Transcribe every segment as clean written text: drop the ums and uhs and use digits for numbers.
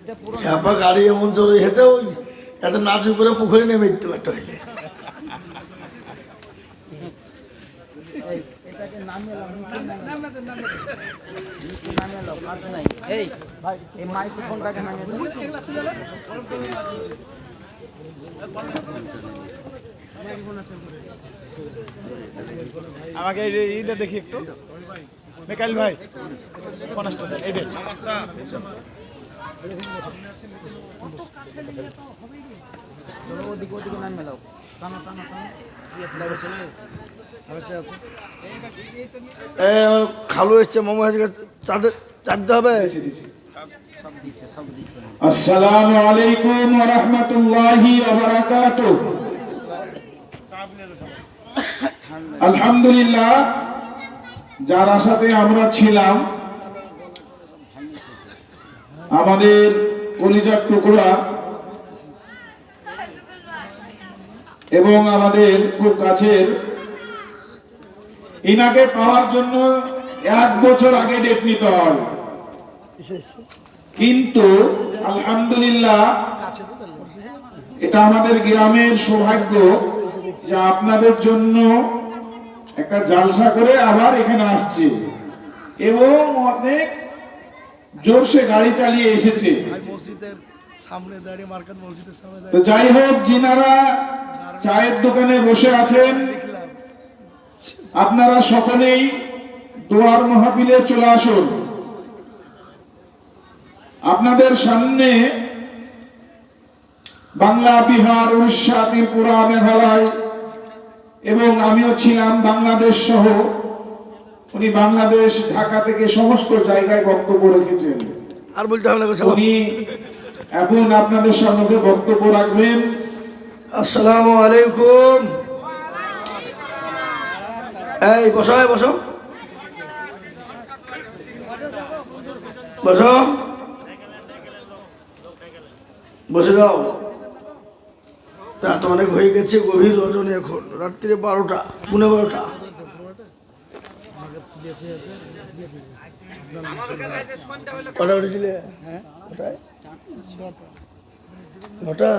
চাপা গাড়ি এমন জোরে হেঁটে ওই এত নাচু করে পুকুরে নেমে দিতে পারতো হইলে আমাকে এইটা দেখি একটু মেকাইল ভাই 50 টাকা এইটা খালু এসছে মোমো চাটতে হবে। আসসালামু আলাইকুম ওয়া রাহমাতুল্লাহি ওয়া বারাকাতুহু। আলহামদুলিল্লাহ, যার আশাতে আমরা ছিলাম আমাদের কলিজার টুকরা এবং আমাদের খুব কাছের ইনাকে পাওয়ার জন্য 1 বছর আগে ডেট নিতে হয়, কিন্তু আলহামদুলিল্লাহ এটা আমাদের গ্রামের সৌভাগ্য যে আপনাদের জন্য একটা জালসা করে আবার এখানে আসছে এবং অনেক জোরসে গাড়ি চালিয়ে এসেছে। তো যাই হোক, যিনারা চায়ের দোকানে বসে আছেন আপনারা সকলেই দোয়ার মাহফিলে চলে আসুন। আপনাদের সামনে বাংলা, বিহার, উড়িষ্যা, ত্রিপুরা, মেঘালয় এবং আমিও ছিলাম বাংলাদেশ সহ, উনি বাংলাদেশ ঢাকা থেকে সমস্ত জায়গায় বক্তব্য রেখেছেন। আর বলতে হবে না, উনি এখন আপনাদের সামনে বক্তব্য রাখবেন। আসসালামু আলাইকুম। এই বসো, বসো বসো, বসে যাও। রাত অনেক হয়ে গেছে, গভীর রজনী, এখন রাত্রে 12টা, 12:15। কটা উঠেছিলে? নটা।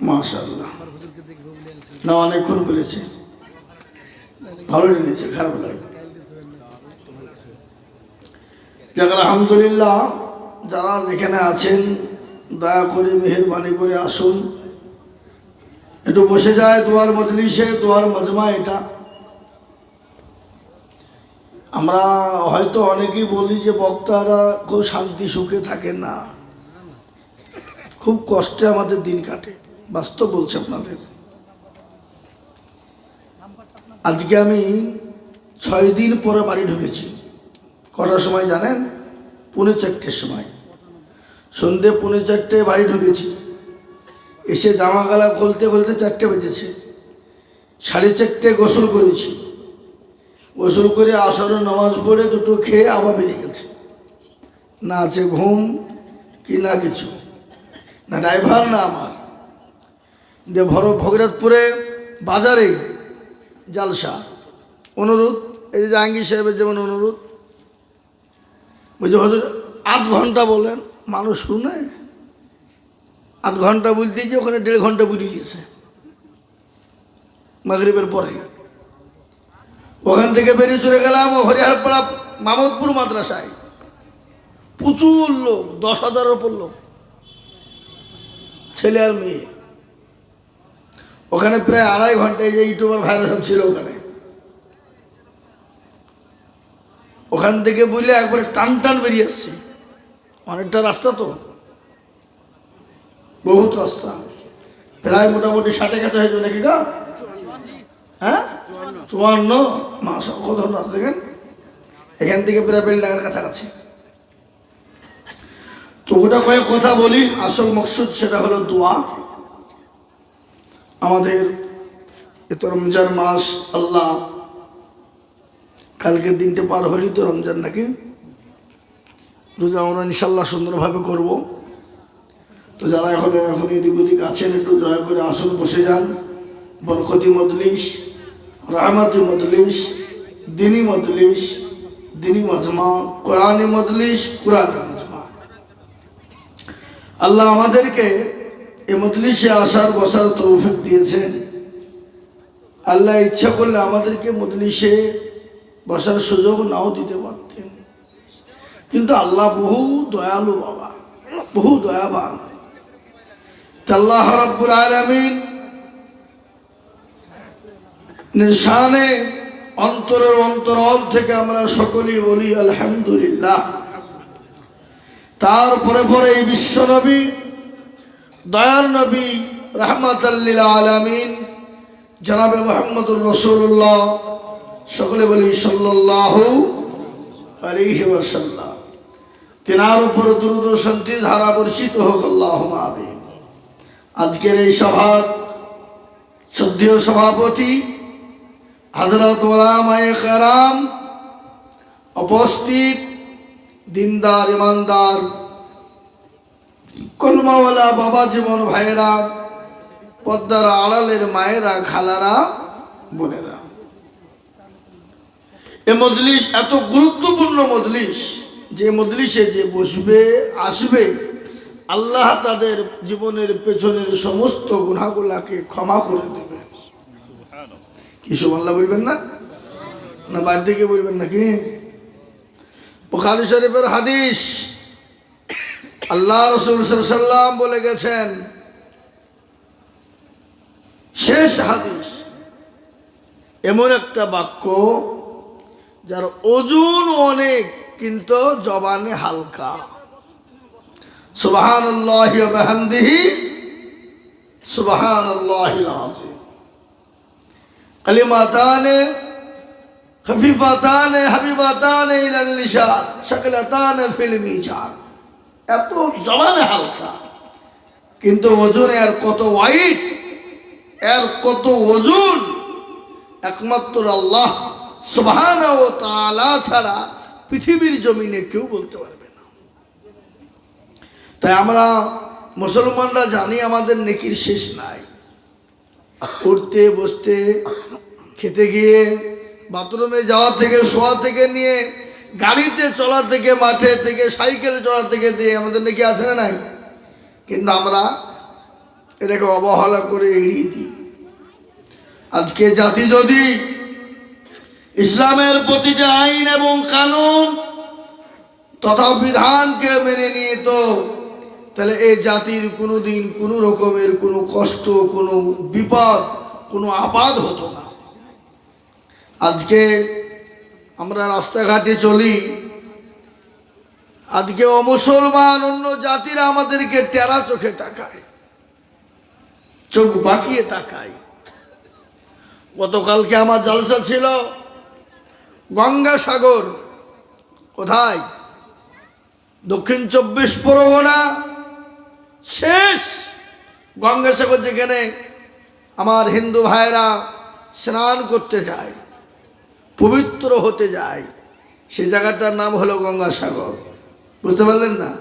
মাশাআল্লাহ, না অনেকক্ষণ বলেছে, ভালো লেগেছে, খারাপ লাগে। যাক আলহামদুলিল্লাহ, যারা যেখানে আছেন দয়া করে মেহেরবানি করে আসুন, একটু বসে যায়। দোয়ার মজলিসে, দোয়ার মজমা এটা। আমরা হয়তো অনেকেই বলি যে বক্তারা খুব শান্তি সুখে থাকে না, খুব কষ্টে আমাদের দিন কাটে। বাস্তব বলছি আপনাদের। আজকে আমি 6 দিন পরে বাড়ি ঢুকেছি। কটার সময় জানেন? 4:30 সময়, সন্ধ্যে 4:30 বাড়ি ঢুকেছি। এসে জামা গালা খুলতে খুলতে 4টে বেজেছে। 4:30 গোসল করেছি। গোসল করে আসরের নামাজ পড়ে দুটো খেয়ে আবার বেরিয়ে গেছে। না আছে ঘুম কি না কিছু, না ড্রাইভার না আমার। যে ভগীরথপুরে বাজারে জালসা, অনুরোধ, এই যে জাহাঙ্গীর সাহেবের যেমন অনুরোধ, বুঝে হজুর 8 ঘন্টা বলেন, মানুষ শুনে। 8 ঘন্টা বলতে যে ওখানে 1.5 ঘন্টা বুঝে গিয়েছে মাগরিবের পরে। ওখান থেকে বেরিয়ে চলে গেলাম হরিহরপাড়া মামদপুর মাদ্রাসায়। প্রচুর লোক, 10,000-এর উপর লোক, ছেলে আর মেয়ে। ওখানে প্রায় 2.5 ঘন্টায় যে ইউটিউবার ভাইরা সব ছিল ওখানে। ওখান থেকে বুঝলে একবারে টান টান বেরিয়ে আসছে। অনেকটা রাস্তা তো, বহুত রাস্তা, প্রায় মোটামুটি 60 কাছে হয়ে যাবে নাকি গা? হ্যাঁ, 54 মাস। কত রাস্তা দেখেন, এখান থেকে প্রায় বেলডাঙ্গার কাছাকাছি। তো ওটা কয়েক কথা বলি। আসল মকসুদ সেটা হলো দোয়া। আমাদের এত রমজান মাস, আল্লাহ কালকের দিনটা পার হলি তো রমজান নাকি, রোজা আমরা ইনশাল্লাহ সুন্দরভাবে করব। তো যারা এখন এদিক ওদিক আছেন একটু দয়া করে আসুন, বসে যান। বরকতি মজলিস, রহমতি মজলিস, দিনী মজলিস, দিনী মজমা, কোরআনী মজলিস, কোরআনী মজমা। আল্লাহ আমাদেরকে এই মজলিসে আসার বসার তৌফিক দিয়েছেন। আল্লাহ ইচ্ছা করলে আমাদেরকে মজলিসে বসার সুযোগ নাও দিতে পারতেন, কিন্তু আল্লাহ বহু দয়ালু বাবা, বহু দয়াবান। আল্লাহ রাব্বুল আলামিন নিশানে অন্তরের অন্তরাল থেকে আমরা সকলেই বলি আলহামদুলিল্লাহ। তারপরে পরে এই বিশ্ব নবী, দয়ার নবী, রাহমাতাল লিল আলামিন জনাবে মুহাম্মদুর রাসূলুল্লাহ, সকলে বলি সাল্লাল্লাহু আলাইহি ওয়াসাল্লাম। তিনার উপর দুরূদ ও শান্তির ধারা বর্ষিত হোক, আল্লাহুম্মা আমিন। আজকের এই সভার শ্রদ্ধেয় সভাপতি হযরত ওলামায়ে কেরাম, উপস্থিত দিনদার ইমানদার কলমাওয়ালা বাবা জীবন ভাইয়েরা, পদ্মার আড়ালের মায়েরা, খালারা, বোনেরা, এ মজলিস এত গুরুত্বপূর্ণ মজলিস, যে মজলিসে যে বসবে আসবে আল্লাহ তাদের জীবনের পেছনের সমস্ত গুনাহগুলাকে ক্ষমা করে দেবে। কি সুবহানাল্লাহ বলবেন না? না বাইরে থেকে বলবেন নাকি? বুখারী শরীফের হাদিস, আল্লাহ রাসূল সাল্লাল্লাহু আলাইহি ওয়াসাল্লাম বলে গেছেন, শেষ হাদিস, এমন একটা বাক্য যার ওজন অনেক কিন্তু জবানে হালকা। সুবহানাল্লাহি ওয়া বিহামদিহি সুবহানাল্লাহিল আযীম। কালিমাতানে খফিফাতানে হাবিবাতানে ইলাল লিসান শাকলাতানে ফিল মিজান। এত জবানে হালকা, কিন্তু ওজনে এর কত ওয়াইট, এর কত ওজন একমাত্র আল্লাহ সুবহানাহু ওয়া তাআলা ছাড়া পৃথিবীর জমিনে কেউ বলতে পারবে না। তাই আমরা মুসলমানরা জানি আমাদের নেকির শেষ নাই। উঠতে বসতে, খেতে গিয়ে, বাথরুমে যাওয়া থেকে, শোয়া থেকে নিয়ে, গাড়িতে চলা থেকে, মাঠে থেকে, সাইকেলে চলা থেকে দিয়ে আমাদের নেকি আছে না নাই? কিন্তু আমরা এটাকে অবহেলা করে এড়িয়ে দিই। আজকে জাতি যদি ইসলামের প্রতিটা আইন এবং কানুন তথা বিধানকে মেনে নিত, তাহলে এই জাতির কোনো দিন কোনো রকমের কোনো কষ্ট, কোনো বিপদ, কোনো আপাদ হতো না। আজকে আমরা রাস্তাঘাটে চলি, আজকে অমুসলমান অন্য জাতিরা আমাদেরকে টেরা চোখে তাকায়, চোখ বাঁকিয়ে তাকায়। গতকালকে আমার জলসা ছিল গঙ্গাসাগর, কোথায়? দক্ষিণ 24 পরগনা শেষ গঙ্গাসাগর, যেখানে আমার হিন্দু ভাইরা স্নান করতে যায়, পবিত্র হতে যায়, সে জায়গাটার নাম হলো গঙ্গাসাগর। বুঝতে পারলেন না?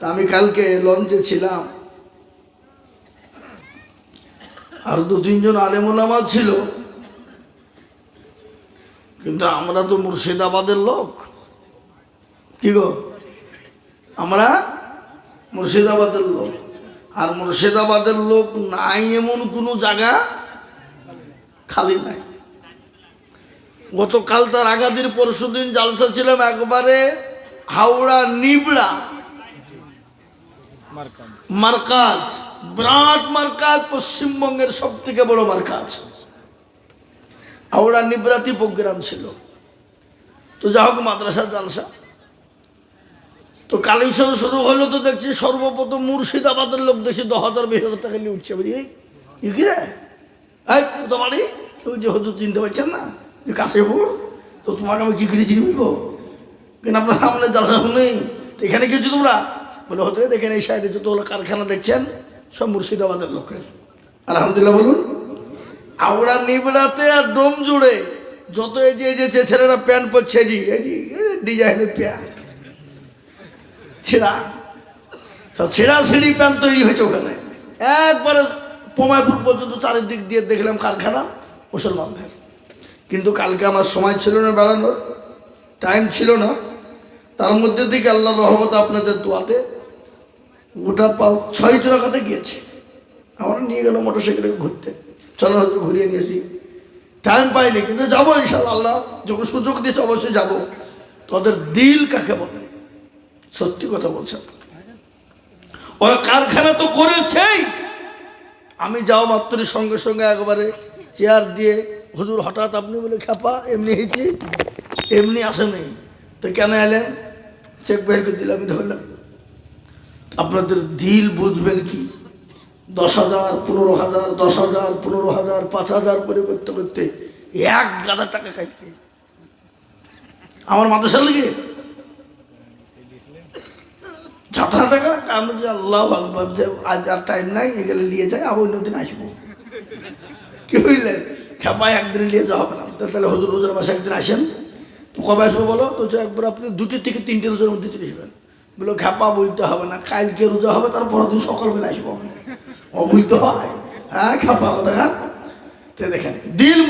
তা আমি কালকে লঞ্চে ছিলাম, আর 2-3 জন আলেমুলামা ছিল, কিন্তু আমরা তো মুর্শিদাবাদের লোক। কি গো? আমরা মুর্শিদাবাদের লোক, আর মুর্শিদাবাদের লোক নাই এমন কোনো জায়গা খালি নাই। গতকাল তার আগাদির পরশুদিন জালসা ছিলাম একবারে হাওড়া নিবড়া মার্কাজ, বিরাট মার্কাজ, পশ্চিমবঙ্গের সব থেকে বড় মার্কাজ। হাওড়া নিবড়াতি প্রোগ্রাম ছিল। তো যা হোক, মাদ্রাসা জালসা তো কালেকশন শুরু হলো। তো দেখছি সর্বপ্রথম মুর্শিদাবাদের লোক দেখছি 10,000-20,000 টাকা নিয়ে উঠছে। বলি এই কি রে, তো বাড়ি যে হয়তো চিনতে পারছেন না যে কাশীপুর, তো তোমাকে আমি কি করে চিনি বলবো? কেন আপনার সামনে জালসা শুনেই তো এখানে কিছু তোমরা বলে হতে দেখেন এই সাইডে যতগুলো কারখানা দেখছেন সব মুর্শিদাবাদের লোকের। আলহামদুলিল্লাহ বলুন। হাওড়া নিবড়াতে আর ডোম জুড়ে যত এই যে ছেলেরা প্যান্ট পরছে, ডিজাইনের প্যান্ট, ছেঁড়া ছিঁড়ি প্যান্ট তৈরি হয়েছে ওখানে। একবারে পমায়পুর পর্যন্ত চারিদিক দিয়ে দেখলাম কারখানা মুসলমানদের। কিন্তু কালকে আমার সময় ছিল না বেড়ানোর, টাইম ছিল না। তার মধ্যে থেকে আল্লাহর রহমত আপনাদের দোয়াতে গোটা 5-6 জনের কাছে গিয়েছে। আমরা নিয়ে গেল মোটরসাইকেলে ঘুরতে, চলো হয়তো ঘুরিয়ে নিয়েছি, টাইম পাইনি, কিন্তু যাবো ইনশাল্লাহ, আল্লাহ যখন সুযোগ দিয়েছে অবশ্যই যাবো। তোদের দিল কাকে বলে? সত্যি কথা বলছে, ওরা কারখানা তো করেছেই। আমি যাওয়া মাত্রই সঙ্গে সঙ্গে একবারে চেয়ার দিয়ে, হুজুর হঠাৎ আপনি বলে খ্যাপা এমনি হয়েছি, এমনি আসেনি তো কেন এলেন? চেক বের করে দিলাম, আমি ধরলাম। আপনাদের দিল বুঝবেন কি? 10,000, 15,000, 10,000, 15,000, 5,000 করে করতে করতে 1 গাদা টাকা খাইতে আমার মাদ্রাসার লেগে ছাত্রা টাকা। আমি যে আল্লাহ আকবার, যে আজ আর টাইম নাই, এগুলো নিয়ে যাই, আবার অন্যদিন আসবো। কি বুঝলেন? খেপায় একদিনে নিয়ে যাওয়া হবে না। তাহলে হুজুর রোজার মাসে একদিন আসেন, তো কবে আসবো বলো? তো একবার আপনি 2 থেকে 3টে রোজার মধ্যে চলে আসবেন। বলো খেপা বলতে হবে না, কালকে রোজা হবে, তারপর দিন সকালবেলা আসবো। ও বলতে হয়, হ্যাঁ খেপা কথা খান। তো দেখেন দিল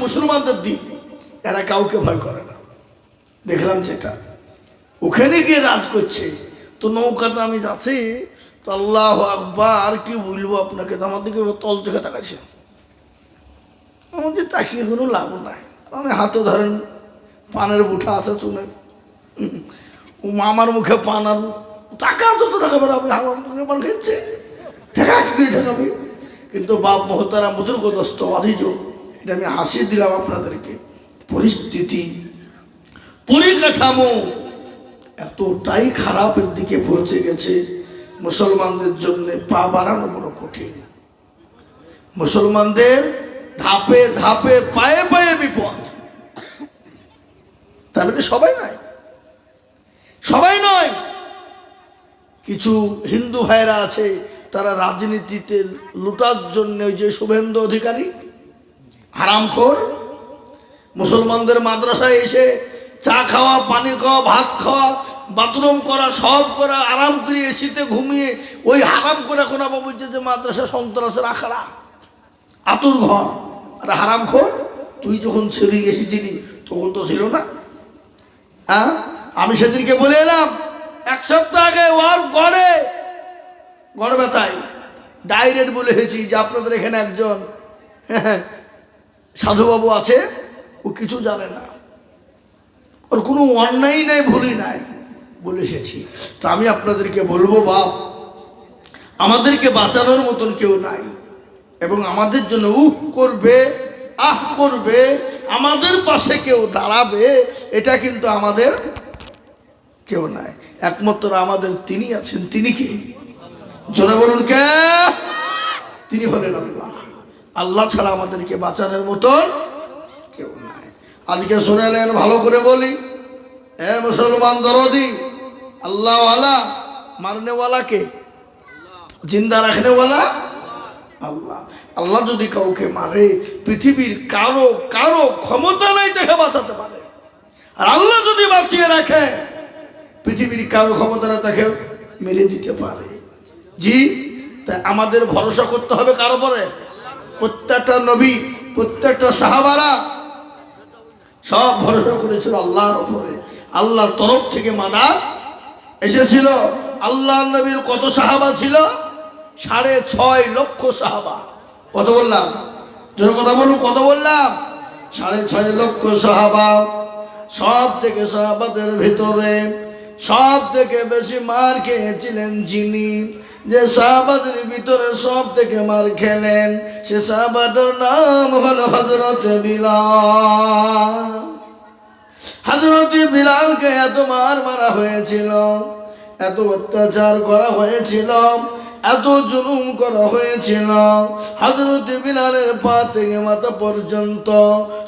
মুসলমানদের দিল, এরা কাউকে ভয় করে না। দেখলাম যেটা ওখানে গিয়ে রাজ করছে, তো নৌকাতে আমি যাচ্ছি, তো আল্লাহ আকবার, কি বলবো আপনাকে, তো আমার দিকে তল থেকে তাকাচ্ছে। আমাদের তাকিয়ে কোনো লাভ নাই। আমি হাতে ধরেন পানের বুঠা আছে চুনে, আমার মুখে পান, আর টাকা যত টাকা বেরোবে, আমার মুখে পান খেয়েছে, ঠেকা কি করে ঠেকাবে? কিন্তু বাপ মহতারা বুজুর্গদস্ত অভিজ, এটা আমি হাসিয়ে দিলাম আপনাদেরকে। পরিস্থিতি, পরিকাঠামো এতটাই খারাপের দিকে পৌঁছে গেছে, মুসলমানদের জন্য পা বাড়ানো বড় কঠিন। মুসলমানদের ধাপে ধাপে, পায়ে পায়ে বিপদ। তার মানে সবাই নয়, সবাই নয়। কিছু হিন্দু ভাইরা আছে, তারা রাজনীতিতে লুটার জন্য, ওই যে শুভেন্দু অধিকারী হারামখোর, মুসলমানদের মাদ্রাসায় এসে চা খাওয়া, পানি খাওয়া, ভাত খাওয়া, বাথরুম করা, সব করা, আরাম করে এসিতে ঘুমিয়ে, ওই হারাম করে এখন আবার বলছে যে মাদ্রাসা সন্ত্রাসের আখড়া, আতুর ঘর। আর হারামখোর, তুই যখন ছেড়ে এসেছিলি তখন তো ছিল না। হ্যাঁ, আমি সেদিনকে বলে এলাম, 1 সপ্তাহ আগে ওর গড় ব্যথায় ডাইরেক্ট বলে এসেছি যে আপনাদের এখানে একজন সাধুবাবু আছে, ও কিছু জানে না, ওর কোনো অন্যায় নাই, ভুলই নাই, বলে এসেছি। তো আমি আপনাদেরকে বলবো, বাপ, আমাদেরকে বাঁচানোর মতন কেউ নাই, এবং আমাদের জন্য করবে, করবে, আমাদের পাশে কেউ দাঁড়াবে, এটা কিন্তু আমাদের কেউ নাই। একমাত্র আমাদের তিনি আছেন। তিনি কে? জোরে বলুন কে? তিনি হলেন আল্লাহ। আল্লাহ ছাড়া আমাদেরকে বাঁচানোর মতন কেউ নাই। আজকে শুনেলেন, ভালো করে বলি, এ মুসলমান দরদি, আল্লাহওয়ালা মারনেওয়ালা কে? জিন্দা রাখনেওয়ালা আল্লাহ। আল্লাহ যদি কাউকে মারে, পৃথিবীর কারো ক্ষমতা নাই দেখে বাঁচাতে পারে। আর আল্লাহ যদি বাঁচিয়ে রাখে, পৃথিবীর কারো ক্ষমতা না তাকে মেরে দিতে পারে। জি, তাই আমাদের ভরসা করতে হবে কারো পরে? প্রত্যেকটা নবী, প্রত্যেকটা সাহাবারা সব ভরসা করেছিল আল্লাহর উপরে। আল্লাহর তরফ থেকে মাদাদ এসেছিল। আল্লাহর নবীর কত সাহাবা ছিল? 6.5 লক্ষ সাহাবা। কত বললাম? যখন কথা বলুন, কত বললাম? 6.5 লক্ষ সাহাবা। সব থেকে সাহাবাদের ভিতরে সব থেকে বেশি মার খেয়েছিলেন যিনি, যে সাহাবাদের ভিতরে সব থেকে মার খেলেন, সে সাহাবাদের নাম হলো হযরত বিলাল। হযরত বিলালকে এত মারা হয়েছিল, এত অত্যাচার করা হয়েছিল, এত জুলুম করা হয়েছিল। হযরত বিলালের পা থেকে মাথা পর্যন্ত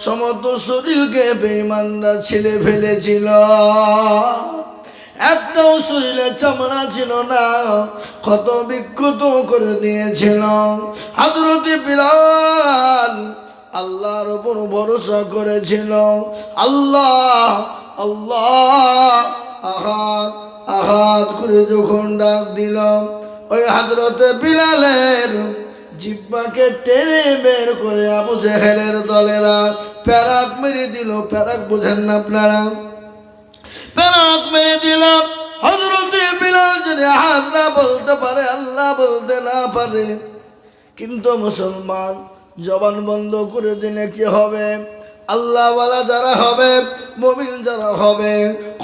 সমস্ত শরীরকে বেঈমানরা ছিলে ফেলেছিল। একটাও শরীরে চামড়া ছিল না, ক্ষত বিক্ষত করে দিয়েছিল। হযরত বিলাল আল্লাহর উপর ভরসা করেছিল। আল্লাহ আল্লাহ আহাদ আহাদ করে যখন ডাক দিল, ওই হযরত বিলালের জিহ্বাকে টেনে বের করে আবু জেহেলের দলেরা প্যারাক মেরে দিল। প্যারাক বোঝেন না আপনারা? প্যারাক মেরে দিল। হযরত বিলাল যদি হাত না বলতে পারে, আল্লাহ বলতে না পারে, কিন্তু মুসলমান জবান বন্ধ করে দিলে কি হবে? আল্লাহওয়ালা যারা হবে, মুমিন যারা হবে,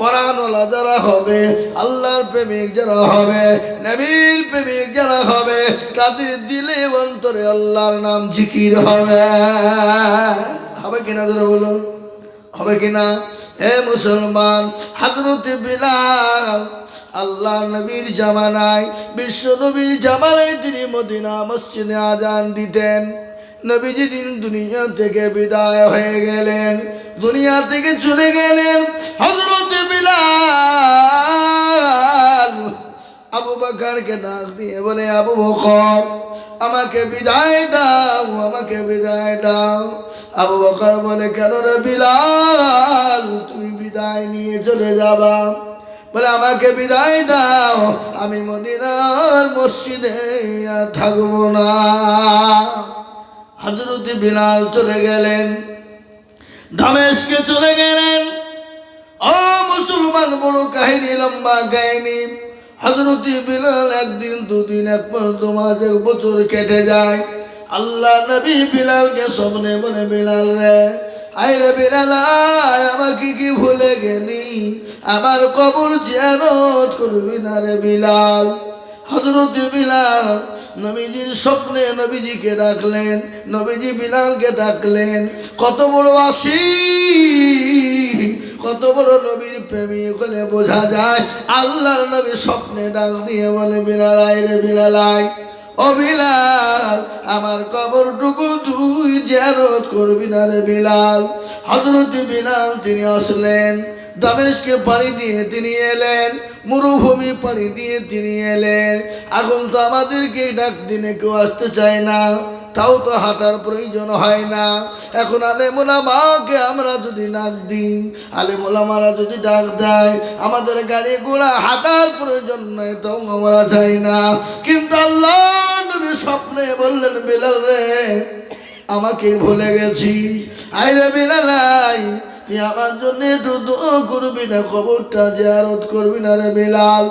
কোরআনওয়ালা যারা হবে, আল্লাহর প্রেমিক যারা হবে, নবীর প্রেমিক যারা হবে, তাদের দিলে অন্তরে আল্লাহর নাম জিকির হবে। হবে কিনা জোরে বলুন, হবে কিনা? হে মুসলমান, হযরত বিলাল আল্লাহ নবীর জামানায়, বিশ্ব নবীর জামানায় তিনি মদিনা মসজিদে আজান দিতেন। নবীজি দিন দুনিয়া থেকে বিদায় হয়ে গেলেন, দুনিয়া থেকে চলে গেলেন। হযরত বিলাল আবু বকরকে ডাক দিয়ে বলে, আবু বকর আমাকে বিদায় দাও, আমাকে বিদায় দাও। আবু বকর বলে, কেন রে বিলাল, তুমি বিদায় নিয়ে চলে যাবা? বলে, আমাকে বিদায় দাও, আমি মদিনার মসজিদে আর থাকবো না। হযরত বিলাল চলে গেলেন, দামেস্কে চলে গেলেন। ও মুসলমান, বড় কাহিনী, লম্বা কাহিনী। হযরত বিলাল একদিন, দুদিন, এক মাস, 2 মাস, 1 বছর কেটে যায়। আল্লাহ নবী বিলালকে স্বপ্নে বলে, বিলাল রে, আয় রে বিলাল, আমাকে কি ভুলে গেলি? আমার কবর জিয়ারত করবি না রে বিলাল? হযরত বিলাল নবীজির স্বপ্নে নবীজিকে ডাকলেন, নবীজি বিলালকে ডাকলেন। কত বড় আশিক, কত বড় নবীর প্রেমিক হলে বোঝা যায়। আল্লাহর নবী স্বপ্নে ডাক দিয়ে বলে, বিলাল আয় রে বিলাল আয়। ও বিলাল, আমার কবরটুকু তুই জিয়ারত করবি না রে বিলাল? হযরত বিলাল তিনি আসলেন, দামেস্কে পাড়ি দিয়ে তিনি এলেন, মরুভূমি পাড়ি দিয়ে তিনি এলেন। এখন তো আমাদেরকে ডাক দিনে কেউ আসতে চায় না, তাও তো হাঁটার প্রয়োজন হয় না। এখন আলেম ওলামাকে আমরা যদি ডাক দিই, আলেম ওলামারা যদি ডাক দেয়, আমাদের গাড়ি ঘোড়া হাঁটার প্রয়োজন নয়, তাও আমরা চাই না। কিন্তু আল্লাহ নবী স্বপ্নে বললেন, বিলাল রে, আমাকে ভুলে গেছিস? আয় রে বিলাল আয়, তুই আমার জন্য একটু দোয়া করবি না? কবরটা জিয়ারত করবি না রে বিলাল?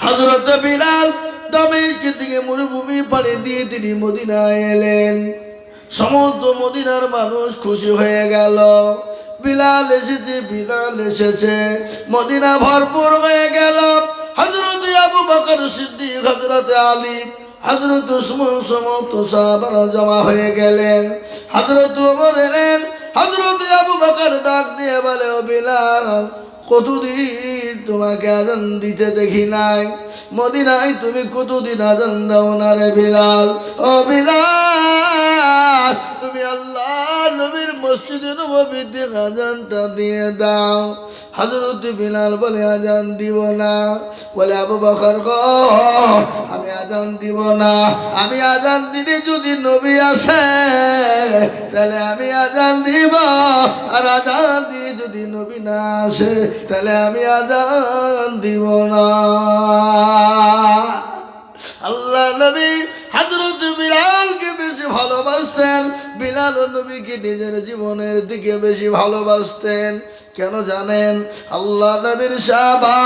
হযরত বিলাল দামেস্ক থেকে মরুভূমি পাড়ি দিয়ে তিনি মদিনায় এলেন। সমস্ত মদিনার মানুষ খুশি হয়ে গেল, বিলাল এসেছে, বিলাল এসেছে। মদিনা ভরপুর হয়ে গেল। হযরত আবু বকর সিদ্দিক, হযরত আলী, হযরত উসমান, সমস্ত সাহাবারা জমা হয়ে গেলেন। হযরত ওমর এলেন। হযরত আবু বকর ডাক দিয়ে বলে, ও বিলাল, কতদিন তোমাকে আজান দিতে দেখি নাই, মদিনায় তুমি কতদিন আজান দাও না রে বিলাল? ও বিলাল, তুমি আল্লাহ নবীর মসজিদে নববীতে আজানটা দিয়ে দাও। হযরত বিলাল বলে, আজান দিব না। বলে, আবু বকর গো, আমি আজান দিব না। আমি আজান দিলে যদি নবী আসে, তাহলে আমি আজান দিব, আর আজান দিয়ে যদি নবী না আসে, তাহলে আমি আজান দিব না। আল্লাহ নবী হযরত বিলালকে বেশি ভালোবাসতেন। বিলাল নবীকে নিজের জীবনের দিকে বেশি ভালোবাসতেন। কেন জানেন? আল্লাহ নবীর সাহাবা,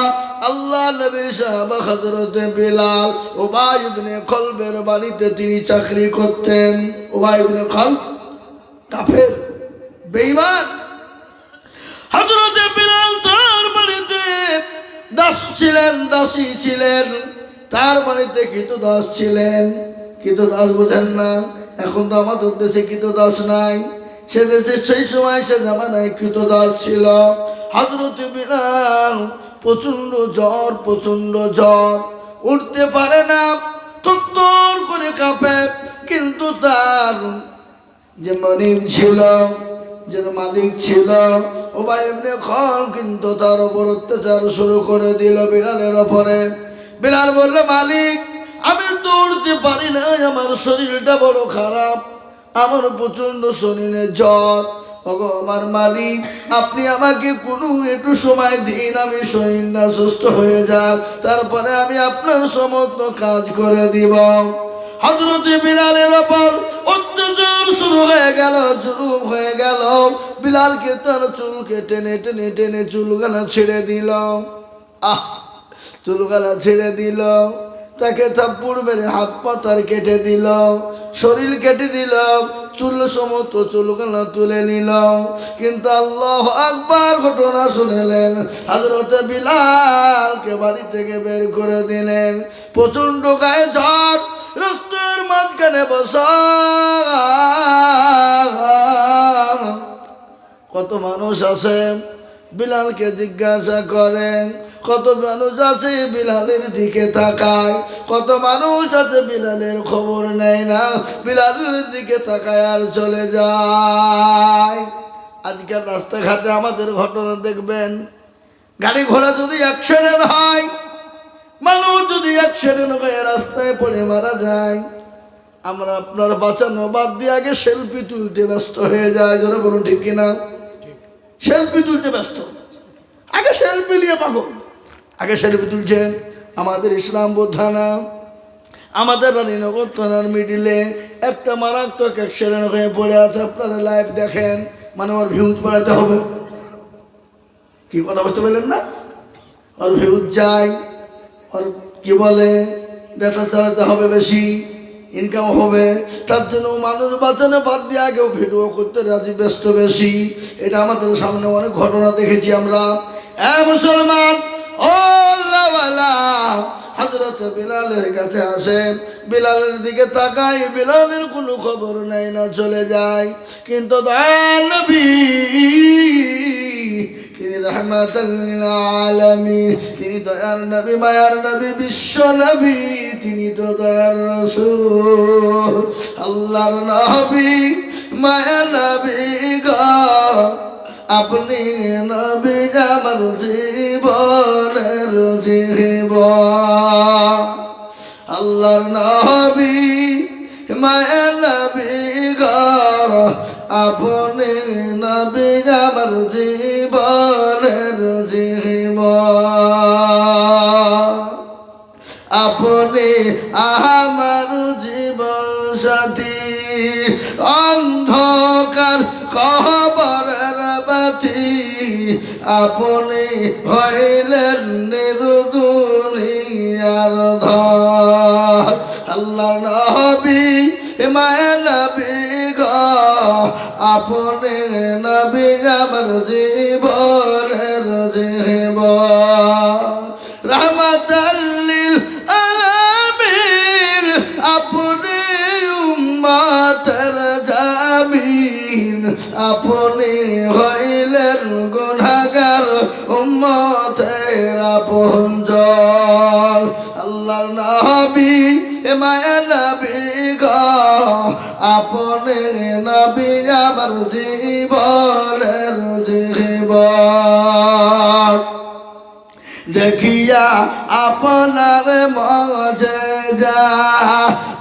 আল্লাহ নবীর সাহাবা হযরত বিলাল উবাই ইবনে খলবের বাড়িতে তিনি চাকরি করতেন। উবাই ইবনে খলব কাফের, বেঈমান। হযরত বিলাল তার বাড়িতে দাস ছিলেন, দাসী ছিলেন। তার বাড়িতে কৃতদাস ছিলেন। কৃতদাস বোঝেন না? এখন তো আমাদের দেশে কৃতদাস নাই, সে দেশে সেই সময় সে জামানায় কৃতদাস ছিল। হযরত বিলাল প্রচন্ড জ্বর, প্রচন্ড জ্বর, উঠতে পারে না, থরথর করে কাঁপে। কিন্তু তার যে মনিব ছিল, যে মালিক ছিল উবাই ইবনে খলব, কিন্তু তার উপর অত্যাচার শুরু করে দিল বিলালের উপরে। বিলাল বলল, মালিক, আমি তো উঠতে পারি না, আমার শরীরটা বড় খারাপ, আমার প্রচন্ড শরীরে জ্বর। ওগো আমার মালিক, আপনি আমাকে কোনো একটু সময় দিন, আমি শরীরটা সুস্থ হয়ে যাক, তারপরে আমি আপনার সমস্ত কাজ করে দিব। হযরত বিলালের ওপর অত্যাচার শুরু হয়ে গেল, জুলুম হয়ে গেল। বিলালকে তার চুলকে টেনে টেনে টেনে চুলগুলো ছেড়ে দিল। চুলগালা ছেড়ে দিল, তাকে থাপ্পড় মেরে হাত পা তার কেটে দিল, শরীর কেটে দিল, চুল সমস্ত চুলগালা তুলে নিল। কিন্তু আল্লাহু আকবার ঘটনা শুনলেন, হযরত বিলালকে বাড়ি থেকে বের করে দিলেন। প্রচন্ড গায়ে জ্বর, রাস্তার মাঝখানে বসা। কত মানুষ আছে বিলালকে জিজ্ঞাসা করেন, কত মানুষ আছে বিলালের দিকে তাকায়, কত মানুষ আছে বিলালের খবর নেয় না, বিলালের দিকে তাকায় আর চলে যায়। আজকাল রাস্তাঘাটে আমাদের ঘটনা দেখবেন, গাড়ি ঘোড়া যদি অ্যাক্সিডেন্ট হয়, মানুষ যদি অ্যাক্সিডেন্ট হয়ে রাস্তায় পড়ে মারা যায়, আমরা আপনার বাঁচানো বাদ দিয়ে আগে সেলফি তুলতে ব্যস্ত হয়ে যায়। যারা বলুন ঠিক কিনা? সেলফি তুলতে ব্যস্ত, আগে সেলফি নিয়ে পাগল, আগে সেলফি তুলছেন। আমাদের ইসলাম বোধানা, আমাদের রানীনগর থানার মিডিলে একটা মারাত্মক অ্যাক্সিডেন্ট হয়ে পড়ে আছে, আপনারা লাইভ দেখেন। মানে ওর ভিউজ বাড়াতে হবে, কি কথা বলতে পারলেন না? ওর ভিউজ চাই, ওর কি বলে ডেটা চালাতে হবে, বেশি ইনকাম হবে, তার জন্য মানুষ বাঁচানো বাদ দিয়ে আগেও ভিডিও করতে রাজি, ব্যস্ত বেশি। এটা আমাদের সামনে অনেক ঘটনা দেখেছি আমরা। মুসলমান ও আল্লাহওয়ালা, হযরত বিলালের কাছে আসে, বিলালের দিকে তাকাই, বিলালের কোনো খবর নাই না, চলে যায়। কিন্তু দয়াল নবী, তিনি রাহমাতাল লিল আলামিন, তিনি দয়ার নবী, মায়ার নবী, বিশ্ব নবী, তিনি তো দয়ার রাসূল, আল্লাহর নবী, মায়ার নবী গো, আপনি নবী আমার জীবনের জীবন। আল্লাহর নবী, মায়ার নবী গো, আপনি নবী আমার জীবনের জীবন। আপনি আমার জীবন সাথী, অন্ধকার কবরের বাতি, আপনি হইলেন দুনিয়ার ধর। আল্লাহর নবী, মায়ার নবী গো, আপনি নবী আমার জীবনের জীবন। রাহমাতাল লিল আলামিন, আপনি উম্মতের জামিন, আপনি হইলেন গুনাহগার উম্মতের আপনজন। আল্লাহর নবী, মায়ার নবী গো, আপনি নবী আমার জীবনের জীবন। দেখিয়া আপনার মজেজা,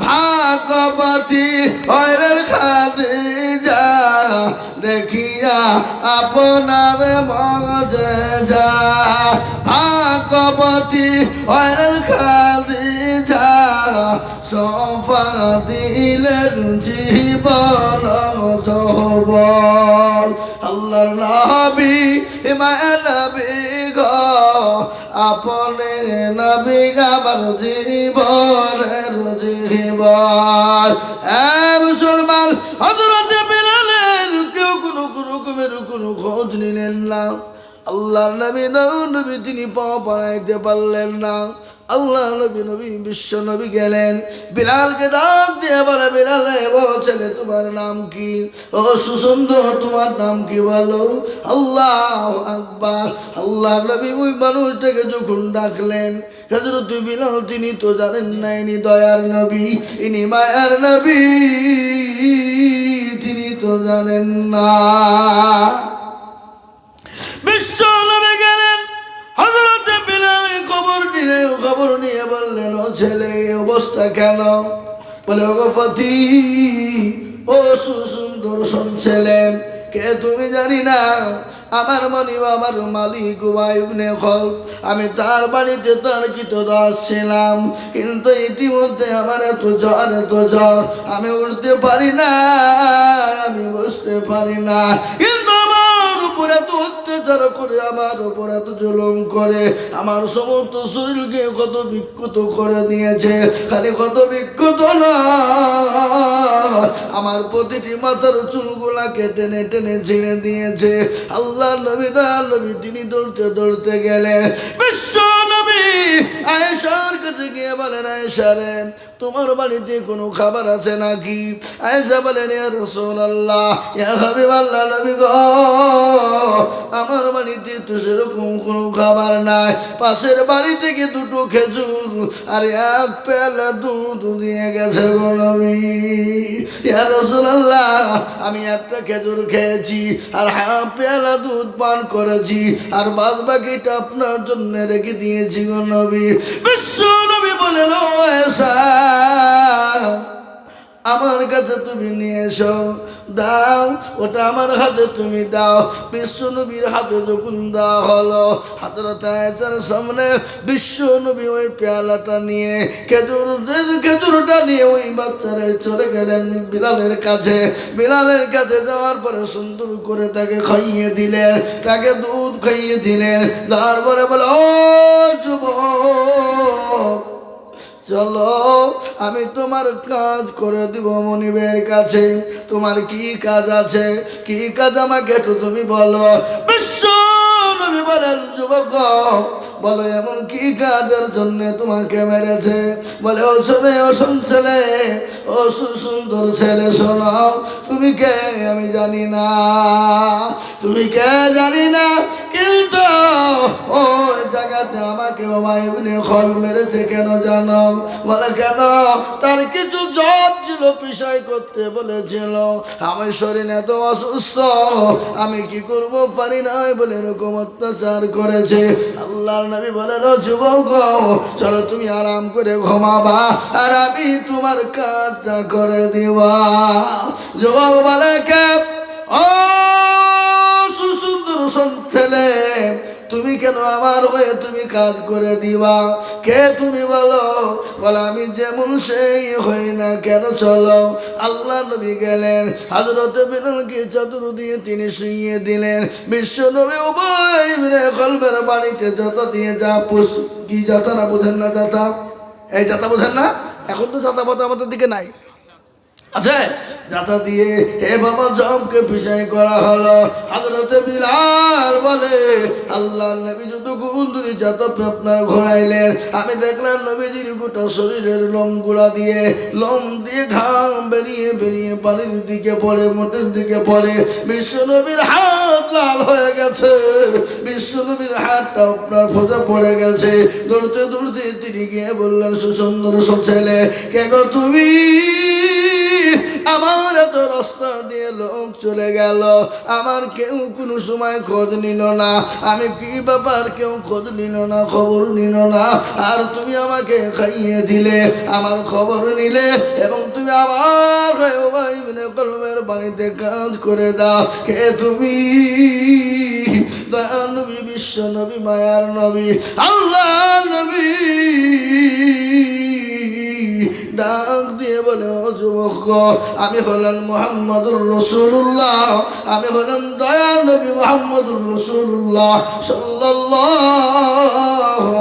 ভাগবতী হইলেন খাদিজা, দেখিয়া আপনার মজেজা, ভাগবতী হইলেন খাদিজা, সোফা দিলেন জীবন যৌবন। আল্লাহর নবী, মায়ার নবী গো, আপনি নবী আমার জীবনের জীবন। মুসলমান, হযরত বিলালের কেউ কোনো রকমের কোনো খোঁজ নিলেন না। আল্লাহর নবী, নবী তিনি পাও বাড়াইতে পারলেন না। আল্লাহ নবী বিশ্ব নবী গেলেন, বিলালকে ডাক দিয়ে বলে, বিলাল ছেলে তোমার নাম কি? ও সুসুন্দর, তোমার নাম কি বলো? আল্লাহু আকবার। আল্লাহ নবী ওই মানুষটাকে যখন ডাকলেন, হযরত বিলাল তিনি তো জানেন না ইনি দয়ার নবী, ইনি মায়ার নবী, তিনি তো জানেন না। বিশ্ব নবী গেলেন, হযরত বিলাল খবর নিয়ে বললেন, ও ছেলে অবস্থা কেন? বলে, ওগো ফাতি, ও সুসুন্দর ছেলে, কে তুমি জানি না? আমার বাবার মালিক ইবনে খলফ, আমি তার বাড়িতে তার কৃতদাস ছিলাম, কিন্তু ইতিমধ্যে আমার এত জ্বর, আমি উঠতে পারি না, আমি বসতে পারি না, কিন্তু আমার উপরে তো অত্যাচার করে আমার উপর এত জুলুম করে আমার সমস্ত শরীরকে কত বিক্ষত করে দিয়েছে। খালি কত বিক্ষত না, আমার প্রতিটি মাথার চুলগুলাকে টেনে টেনে ছিঁড়ে দিয়েছে। আল্লাহ নবী দয়াল নবী তিনি দৌড়তে দৌড়তে গেলেন বিশ্ব নবী আয়েশার কাছে গিয়ে বলেন, আয়েশা রে, তোমার বাড়িতে কোনো খাবার আছে নাকি? আয়েশা বলেন, ইয়া রাসূলুল্লাহ, ইয়া হাবিবাল্লাহ, নবী গো, আমার বাড়িতে তো সেরকম কোনো খাবার নাই। পাশের বাড়ি থেকে দুটো খেজুর আর এক পেয়ালা দুধ দিয়ে গেছে গো নবী। ইয়া রাসূলুল্লাহ, আমি একটা খেজুর খেয়েছি আর হাফ পেয়ালা দুধ পান করেছি, আর বাদ বাকিটা আপনার জন্য রেখে দিয়েছি গো নবী। বিশ্ব নবী বলেন, ও আয়েশা, আমার কাছে তুমি নিয়ে এসো, দাও, ওটা আমার হাতে তুমি দাও। বিশ্ব নবীর হাতে যখন দেওয়া হলো, হযরত আয়েশার সামনে বিশ্ব নবী ওই পেয়ালাটা নিয়ে খেজুরটা নিয়ে ওই বাচ্চারা চলে গেলেন বিলালের কাছে। বিলালের কাছে যাওয়ার পরে সুন্দর করে তাকে খাইয়ে দিলেন, তাকে দুধ খাইয়ে দিলেন। তারপরে বলে, ও যুবক, চলো আমি তোমার কাজ করে দিব মনিবের কাছে। তোমার কি কাজ আছে, কি কাজ আমাকে একটু তুমি বলো। বিশ্ব নবী বলেন, যুবক বলো, এমন কি কাজের জন্য তোমাকে মেরেছে? বলে, ও ছেলে, ও ছেলে, ও সুন্দর ছেলে, শোনাও, তুমি কে আমি জানি না, তুমি কে জানি না, কিন্তু ওই জায়গাতে আমাকে ওমাই ইবনে খল মেরেছে কেন জানো? বলে, কেন? তার কিছু জব ছিল, বিষয় করতে বলেছিল। আমার শরীর এত অসুস্থ, আমি কি করব পারি না বলে এরকম অত্যাচার করেছে। আল্লাহর নবী বলেন, ও যুবক, চলো তুমি আরাম করে ঘুমাবা, আর আমি তোমার কাজটা করে দিবা। যুবক বলে, কে? ও সুন্দর ছেলে, তুমি কেন আমার হয়ে তুমি কাজ করে দিবা? কে তুমি বলো? বলে, আমি যেমন সেই হই না কেন, চলো। আল্লাহ নবী গেলেন, হযরত বিলালকে চাদর দিয়ে তিনি শুইয়ে দিলেন। বিশ্ব নবী উবাই ইবনে খলবের বাড়িতে যাতা দিয়ে কি যাতা না বোঝেন না? যাতা, এই যাতা বোঝেন না? এখন তো যাতা পাতা আমাদের দিকে নাই, আছে যাতা দিয়ে হে বাবা জমকে পিছাই করা হলো। হযরত বিলাল বলে, আল্লাহ নবী যত গুন্দুরি যাতা আপনার ঘোরাইলেন, আমি দেখলাম নবীজির গোটা শরীরের লোম গুঁড়া দিয়ে ঘাম বেরিয়ে বেরিয়ে পানির দিকে পড়ে, মোটের দিকে পড়ে। বিশ্ব নবীর হাত লাল হয়ে গেছে, বিশ্ব নবীর হাতটা আপনার ফোঁজা পড়ে গেছে। দৌড়তে দৌড়তে তিনি গিয়ে বললেন, সুন্দর ছেলে, কে গো তুমি? আমার এত রাস্তা দিয়ে লোক চলে গেল, আমার কেউ কোনো সময় খোঁজ নিল না, আমি কি ব্যাপার কেউ খোঁজ নিল না, খবর নিল না, আর তুমি আমাকে খাইয়ে দিলে, আমার খবর নিলে, এবং তুমি আমার উবাই ইবনে খলবের বাড়িতে কাজ করে দাও। কে তুমি? দয়ার নবী, বিশ্ব নবী, মায়ার নবী, আল্লাহ নবী ডাক দিয়ে বলে, ও যুবক, আমি হলাম মুহাম্মদুর রাসূলুল্লাহ, আমি হলাম দয়ার নবী মুহাম্মদুর রাসূলুল্লাহ সাল্লাল্লাহু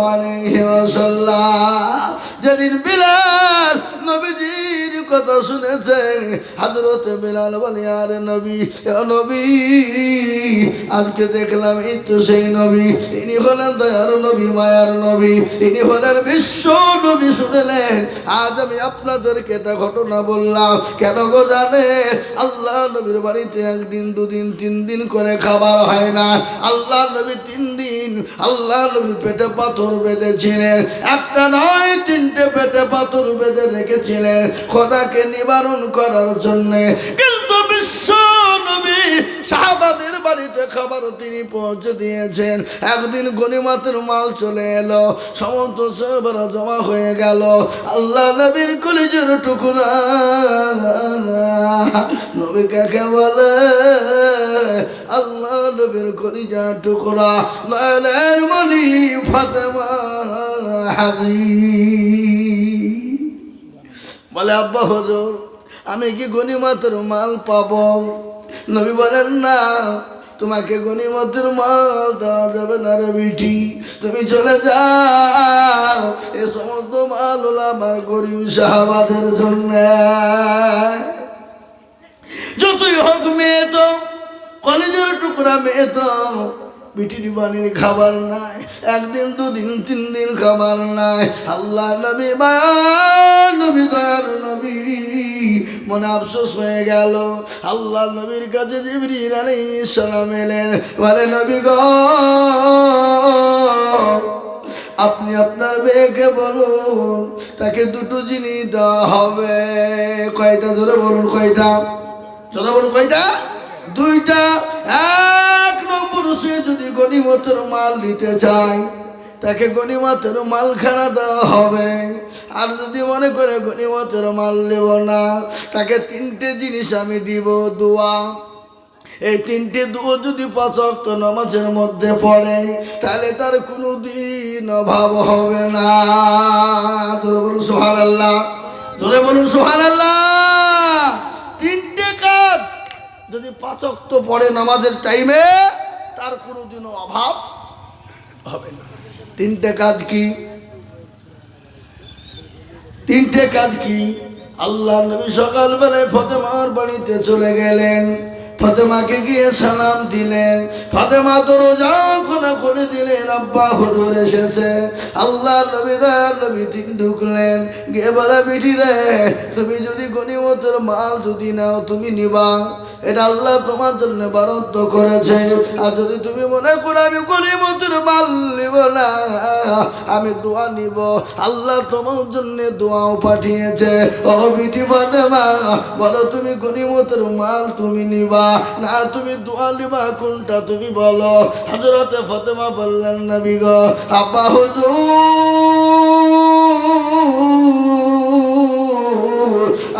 আলাইহি ওয়াসাল্লাম। যেদিন বিলাল নবীজির কথা শুনেছে, হযরত বিলাল বলে, আরে নবী, নবী, আজকে দেখলাম এই তো সেই নবী, ইনি হলেন দয়ার নবী, মায়ার নবী, ইনি হলেন বিশ্ব নবী। শুনলেন, আজ আমি আপনাদেরকে একটা ঘটনা বললাম, কেন গো জানে? আল্লাহ নবীর বাড়িতে একদিন, দুদিন, 3 দিন করে খাবার হয় না। আল্লাহ নবী 3 দিন আল্লাহ নবী পেটে পাথর বেঁধেছিলেন, একটা নয় 3টে পেটে পাথর বেঁধে রেখেছিলেন খোদাকে নিবারণ করার জন্যে। কিন্তু বিশ্ব নবী সাহাবাদের বাড়িতে খাবার তিনি পৌঁছে দিয়েছেন। একদিন গনিমতের মাল চলে এলো, সমস্ত সাহাবারা জমা হয়ে গেল। আল্লাহ নবীর কলিজার টুকরা, নবী কাকে বলে? আল্লাহ নবীর কলিজার টুকরা, নয়নের মণি ফাতেমা হাজির বলে, আব্বা হুজুর, আমি কি গনিমতের মাল পাবো? নবী বলেন, না, তোমাকে গনিমতের মাল দেওয়া যাবে না রে বিটি, তুমি চলে যাও, এ সমস্ত মাল হলো আমার গরিব সাহাবাদের জন্য। যতই হোক মেয়ে তো কলেজের টুকরা, মেয়ে তো বিটির বানির খাবার নাই, একদিন দুদিন তিন দিন খাবার নাই। আল্লাহ নবী মায়া নবী দয়ার নবী মনে আফসোস হয়ে গেল। আল্লাহ নবীর কাছে জিবরিল আলাইহিস সালাম এলেন, বলে নবী গো আপনি আপনার মেয়েকে বলুন তাকে দুটো জিনিস দেওয়া হবে। কয়টা? জোরে বলুন কয়টা? জোরে বলুন কয়টা? দুইটা। এক নম্বর, সে যদি গনিমতের মাল দিতে চায় তাকে গনিমতের মালখানা দেওয়া হবে। আর যদি মনে করে গনিমতের মাল নেব না, তাকে তিনটে জিনিস আমি দিব, দোয়া। এই তিনটে দোয়া যদি 5 ওয়াক্ত নামাজের মধ্যে পড়ে তাহলে তার কোনো দিন অভাব হবে না। জোরে বলুন সুবহানাল্লাহ, জোরে বলুন সুবহানাল্লাহ। তিনটে কাজ যদি 5 ওয়াক্ত পড়ে নামাজের টাইমে, তার কোনোদিনও অভাব হবে না। তিনটে কাজ কি? তিনটে কাজ কি? আল্লাহ নবী সকালবেলায় ফাতেমার বাড়িতে চলে গেলেন, ফাতেমাকে গিয়ে সালাম দিলেন। ফাতেমা দরজা খুলে দিলেন, আব্বা হুজুর এসেছে। আল্লাহ নবী দয়ার নবী তিন ঢুকলেন, গিয়ে বলে বিটি রে, তুমি যদি গনিমতের মাল যদি নাও তুমি নিবা, এটা আল্লাহ তোমার জন্য বরাদ্দ করেছে। আর যদি তুমি মনে করো আমি গনিমতের মাল নিব না, আমি দোয়া নিব, আল্লাহ তোমার জন্য দোয়াও পাঠিয়েছে। ও বিটি ফাতেমা, বলো তুমি গনিমতের মাল তুমি নিবা না তুমি দোয়া নিবা, কোনটা তুমি বলো? হযরতে ফাতেমা বললেন, নবী গো, আব্বা হুজুর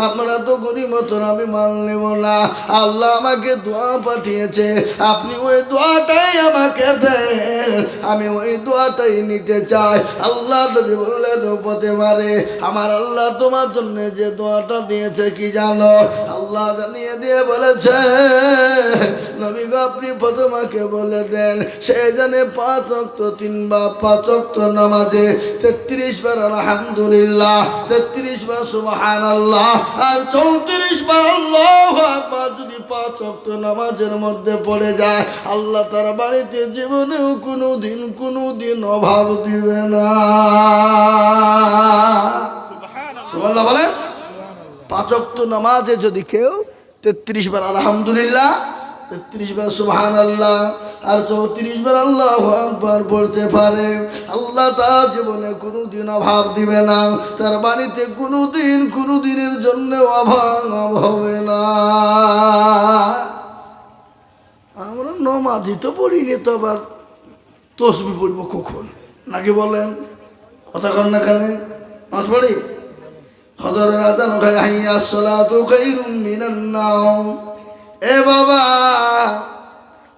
আমরা তো গনিমতের আমি মাল নেব না, আল্লাহ আমাকে দোয়া পাঠিয়েছে, আপনি ওই দোয়াটাই আমাকে দেন, আমি ওই দোয়াটাই নিতে চাই। আল্লাহ নবী বললেন, ফাতেমা রে, আমার আল্লাহ তোমার জন্য যে দোয়াটা দিয়েছে কি জানো? আল্লাহ জানিয়ে দিয়ে বলেছে, নবী গো আপনি ফাতেমাকে বলে দেন সে জানে 5 ওয়াক্ত 3 বা 5 ওয়াক্ত নামাজে 33 বার আলহামদুলিল্লাহ, 33 বার সুবহানাল্লাহ আর 34 বার আল্লাহু আকবার যদি 5 ওয়াক্ত নামাজের মধ্যে পড়ে যায়, আল্লাহ তার বাড়িতে জীবনেও কোনোদিন অভাব দিবে না। সুবহানাল্লাহ বলেন। 5 ওয়াক্ত নামাজে যদি কেউ 33 বার আলহামদুলিল্লাহ, 33 বার সুবহানাল্লাহ আর 34 বার আল্লাহু আকবার পড়তে পারে, আল্লাহ তার জীবনে কোনোদিন অভাব দিবে না, তার বাড়িতে কোনোদিনের জন্য অভাব হবে না। আমরা নমাজই তো পড়িনি, তো আবার তসবিহ পড়ব কখন? নাকি বলেন? কথা কন না কানে? নামাজ পড়ি? হযরত আযান হয়, হাইয়া সালাতু খায়রুম মিনান নাওম। এ বাবা,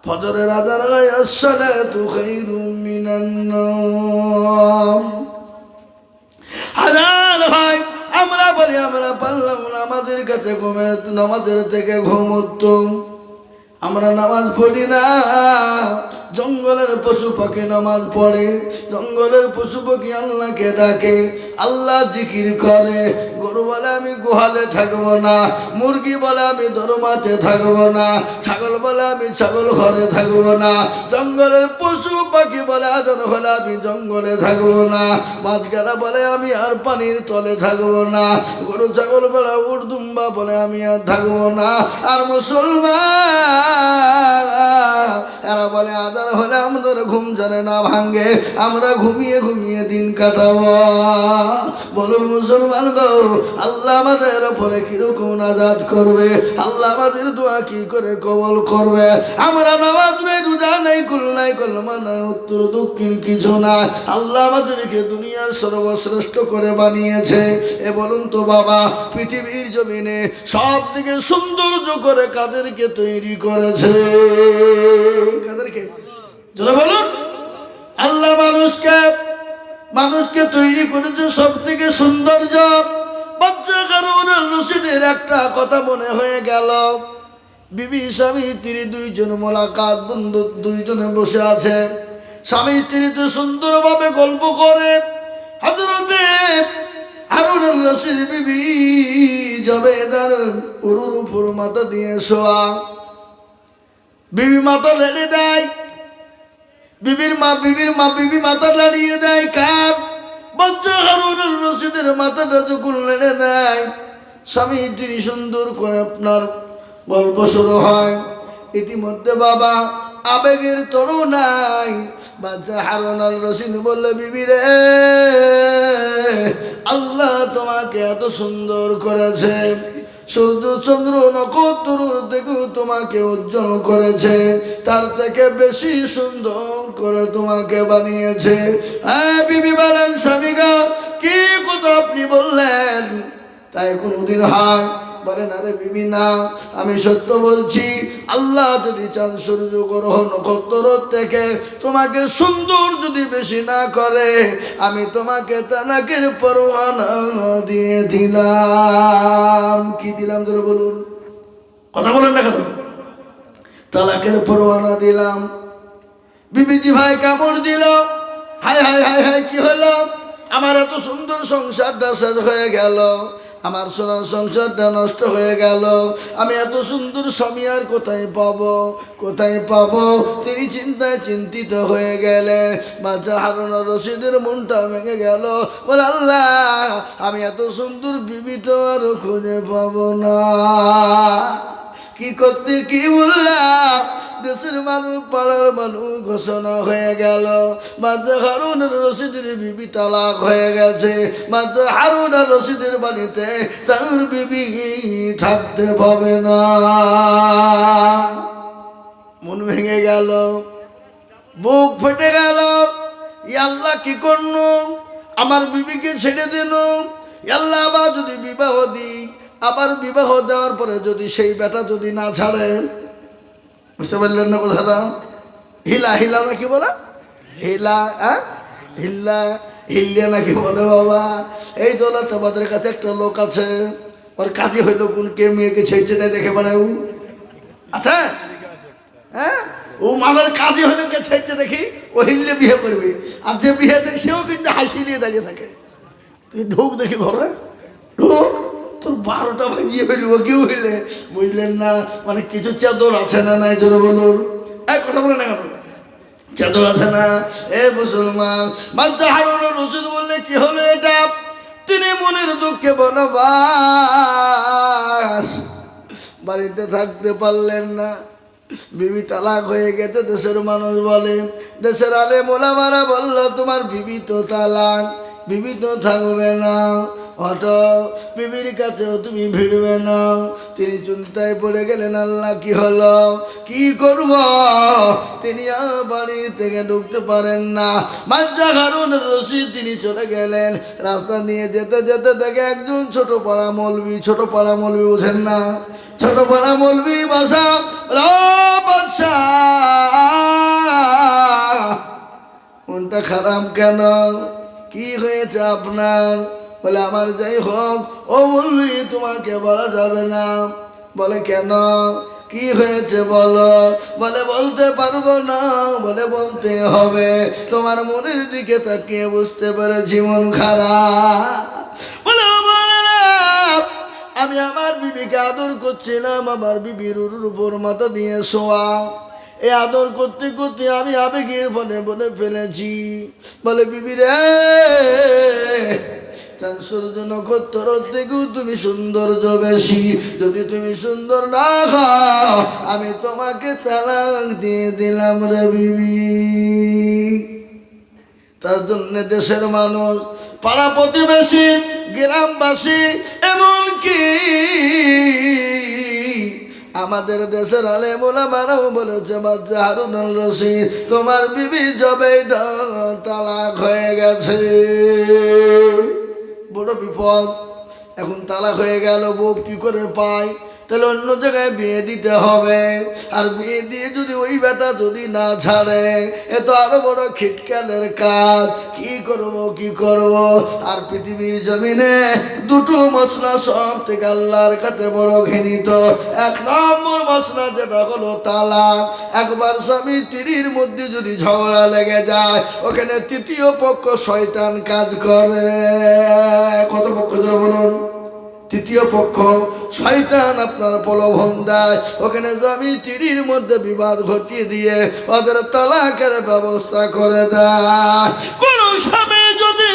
ফজরের আযান হয়, আসসালাতু খায়রুম মিনান নাওম। আযান হয়, আমরা বলি আমরা পারলাম না, আমাদের কাছে নামাজের থেকে ঘুম উত্তম। আমরা নামাজ পড়ি না, জঙ্গলের পশু পাখি নামাজ পড়ে, জঙ্গলের পশু পাখি আল্লাহকে ডাকে, আল্লাহ জিকির করে। গরু বলে আমি গোহালে থাকবো না, মুরগি বলে আমি দরমাতে থাকবো না, ছাগল বলে আমি ছাগল ঘরে থাকবো না, জঙ্গলের পশু পাখি বলে আজান হলে আমি জঙ্গলে থাকবো না, মাছগালা বলে আমি আর পানির তলে থাকবো না, গরু ছাগল বলে উর্দুম্বা বলে আমি আর থাকবো না। আর মুসলমান এরা বলে আজান হলে আমাদের ঘুম জানে না ভাঙ্গে, আমরা ঘুমিয়ে দিন কাটাবো। বলুন মুসলমান গো, আল্লাহ আমাদের উপরে কিরকম নাজাত করবে? আল্লাহ আমাদের দোয়া কি করে কবল করবে? আমরা নামাজ নাই, রোজা নাই, কুল নাই, কলমা নাই, উত্তর দক্ষিণ কিছু না, আল্লাহ আমাদেরকে দুনিয়ার সর্বশ্রেষ্ঠ করে বানিয়েছে। এ বলুন তো বাবা, পৃথিবীর জমিনে সব থেকে সৌন্দর্য করে কাদেরকে তৈরি করেছে? কাদেরকে? যারা বলুন, আল্লাহ মানুষকে তৈরি করেছে সব থেকে সৌন্দর্য। বাচ্চা কারুর রশিদের একটা কথা মনে হয়ে গেল, বিবি স্বামী স্ত্রী দুইজন মোলাকাত, বন্ধু দুইজনে বসে আছে। স্বামী স্ত্রী তো সুন্দরভাবে গল্প করে। হযরতে হারুনুর রশিদ বিবি জবেদার উরুর উপর মাথা দিয়ে শোয়া। বিবি মাথা লেড়ে দেয়, বিবি মাথা লাড়িয়ে দেয়। কার? বাচ্চা হারুনুর রশিদের মাথাটা যখন লেড়ে দেয়, স্বামী স্ত্রী সুন্দর করে আপনার গল্প শুরু হয়। ইতিমধ্যে বাবা আবেগের তরু নাই। বাচ্চা হারুনুর রশিদ বললে, বিবি রে, আল্লাহ তোমাকে এত সুন্দর করেছে, সূর্য চন্দ্র নক্ষত্র থেকেও তোমাকে উজ্জ্বল করেছে, তার থেকে বেশি সুন্দর করে তোমাকে বানিয়েছে। বিবি বলেন, স্বামীগা কি কথা আপনি বললেন? তাই কোনোদিন হয়? বলেন, আরে বিবি না, আমি সত্য বলছি। আল্লাহ যদি চান সূর্য গ্রহ নক্ষত্র থেকে তোমাকে সুন্দর যদি বেশি না করে, আমি তোমাকে তালাকের পরোয়ানা দিয়ে দিলাম। কি দিলাম ধরে বলুন, কথা বলেন না কেন? তালাকের পরোয়ানা দিলাম। বিবিজি ভাই কামড় দিল। হায় হায় হায় হায়, কি হলো? আমার এত সুন্দর সংসারটা শেষ হয়ে গেল, আমার সোনার সংসারটা নষ্ট হয়ে গেল। আমি এত সুন্দর স্বামী আর কোথায় পাবো, কোথায় পাবো? তিনি চিন্তায় চিন্তিত হয়ে গেলে। বাচ্চা হারুনুর রশিদের মনটা ভেঙে গেল। বলে, আল্লাহ, আমি এত সুন্দর বিবি তো আর খুঁজে পাবো না। কি করতে কি বললাম? দেশের মানুষ, পাড়ার মানুষ ঘোষণা হয়ে গেল, বাচ্চা হারুনুর রশিদের বিবি তালাক হয়ে গেছে। বাচ্চা হারুনুর রশিদের বাড়িতে তার বিবি থাকতে পাবে না। মন ভেঙে গেল, বুক ফেটে গেল। আল্লাহ, কি করলো? আমার বিবিকে ছেড়ে দিল। আল্লাহ, আবার যদি বিবাহ দিই, আবার বিবাহ দেওয়ার পরে যদি সেই বেটা যদি না ছাড়ে, বুঝতে পারলেন না কথাটা? হিলা হিলা নাকি বলে? হিলা, হিল্লা হিল্লিয়া নাকি বলে বাবা? এই দৌলত আমাদের কাছে একটা লোক আছে, ওর কাজই হইল কোন কে মেয়েকে ছেড়ে দেয় দেখে বেড়াও। আচ্ছা, হ্যাঁ, ও মামার কাজই হইল কে ছেড়ে দেখি, ও হিল্লে বিয়ে করবে। আর যে বিয়ে দেখে সেও কিন্তু হাসি নিয়ে দাঁড়িয়ে থাকে। তুই ঢোক দেখি ঘরে, ঢোক, তোর 12টা বাজিয়ে ফেলবো কেউ হইলে। বুঝলেন না? মানে কিছু চাদর আছে না নাই জোরে বলুন, এক কথা বলে না কেন? চাদর আছে না? এ মুসলমান, বাচ্চা হারুনুর রশিদ বললে, কি হলো এটা? তিনি মনের দুঃখে বনবাস, বাড়িতে থাকতে পারলেন না। বিবি তালাক হয়ে গেছে। দেশের মানুষ বলে, দেশের আলেম ওলামারা বলল, তোমার বিবি তো তালাক, বিবি তো থাকবে না, হটো বিবির কাছেও তুমি ভিড়বে না। তিনি চিন্তায় পড়ে গেলেন, আল্লাহ, কি হলো, কি করব? তিনি বাড়ি থেকে ঢুকতে পারেন না। বাচ্চা হারুনুর রশিদ তিনি চলে গেলেন। রাস্তা দিয়ে যেতে যেতে দেখে একজন ছোট পাড়া মৌলবি, ছোট পাড়া মৌলবি বোঝেন না? ছোট পাড়া মৌলবি বাসা। বাদশা, মনটা খারাপ কেন? কি হয়েছে আপনার? বলে, আমার যাই হোক, ও বলবি তোমাকে বলা যাবে না। বলে, কেন? কি হয়েছে বলো। বলে, বলতে পারবো না। বলে, বলতে হবে। তোমার মনের দিকে তাকিয়ে বুঝতে পেরেছি মন খারাপ। বলে, আমি আমার বিবিকে আদর করছিলাম, আমার বিবির উপর মাথা দিয়ে শোয়া। এই আদর করতে করতে আমি আবেগের ফলে বলে ফেলেছি। বলে, বিবি রে, সূর্য নক্ষত্র থেকেও তুমি সৌন্দর্য বেশি। যদি তুমি সুন্দর না হও, আমি তোমাকে তালাক দিয়ে দিলাম রে বিবি। তার জন্য দেশের মানুষ, পাড়া প্রতিবেশী, গ্রামবাসী, এমনকি আমাদের দেশের আলেম ওলামারাও বলেছে, বাচ্চা হারুনুর রশিদ, তোমার বিবি জবেই তালাক হয়ে গেছে। বড় বিপদ। এখন তালাক হয়ে গেল, বউ কি করে পায়? তাহলে অন্য জায়গায় বিয়ে দিতে হবে। আর বিয়ে দিয়ে যদি ওই বেটা যদি না ছাড়ে, এ তো আরো বড় খিটকালের কাজ। কি করব? আর পৃথিবীর জমিনে দুটো মশলা সব থেকে আল্লাহর কাছে বড় ঘৃণিত। এক নম্বর মশলা যেটা হলো তালাক। একবার স্বামী স্ত্রীর মধ্যে যদি ঝগড়া লেগে যায়, ওখানে তৃতীয় পক্ষ শয়তান কাজ করে। কত পক্ষ ধরে বলুন? তৃতীয় পক্ষ শয়তান আপনার প্রলোভন দেয়। ওখানে স্বামী স্ত্রীর মধ্যে বিবাদ ঘটিয়ে দিয়ে ওদের তালাকের ব্যবস্থা করে দেয়। কোন স্বামী যদি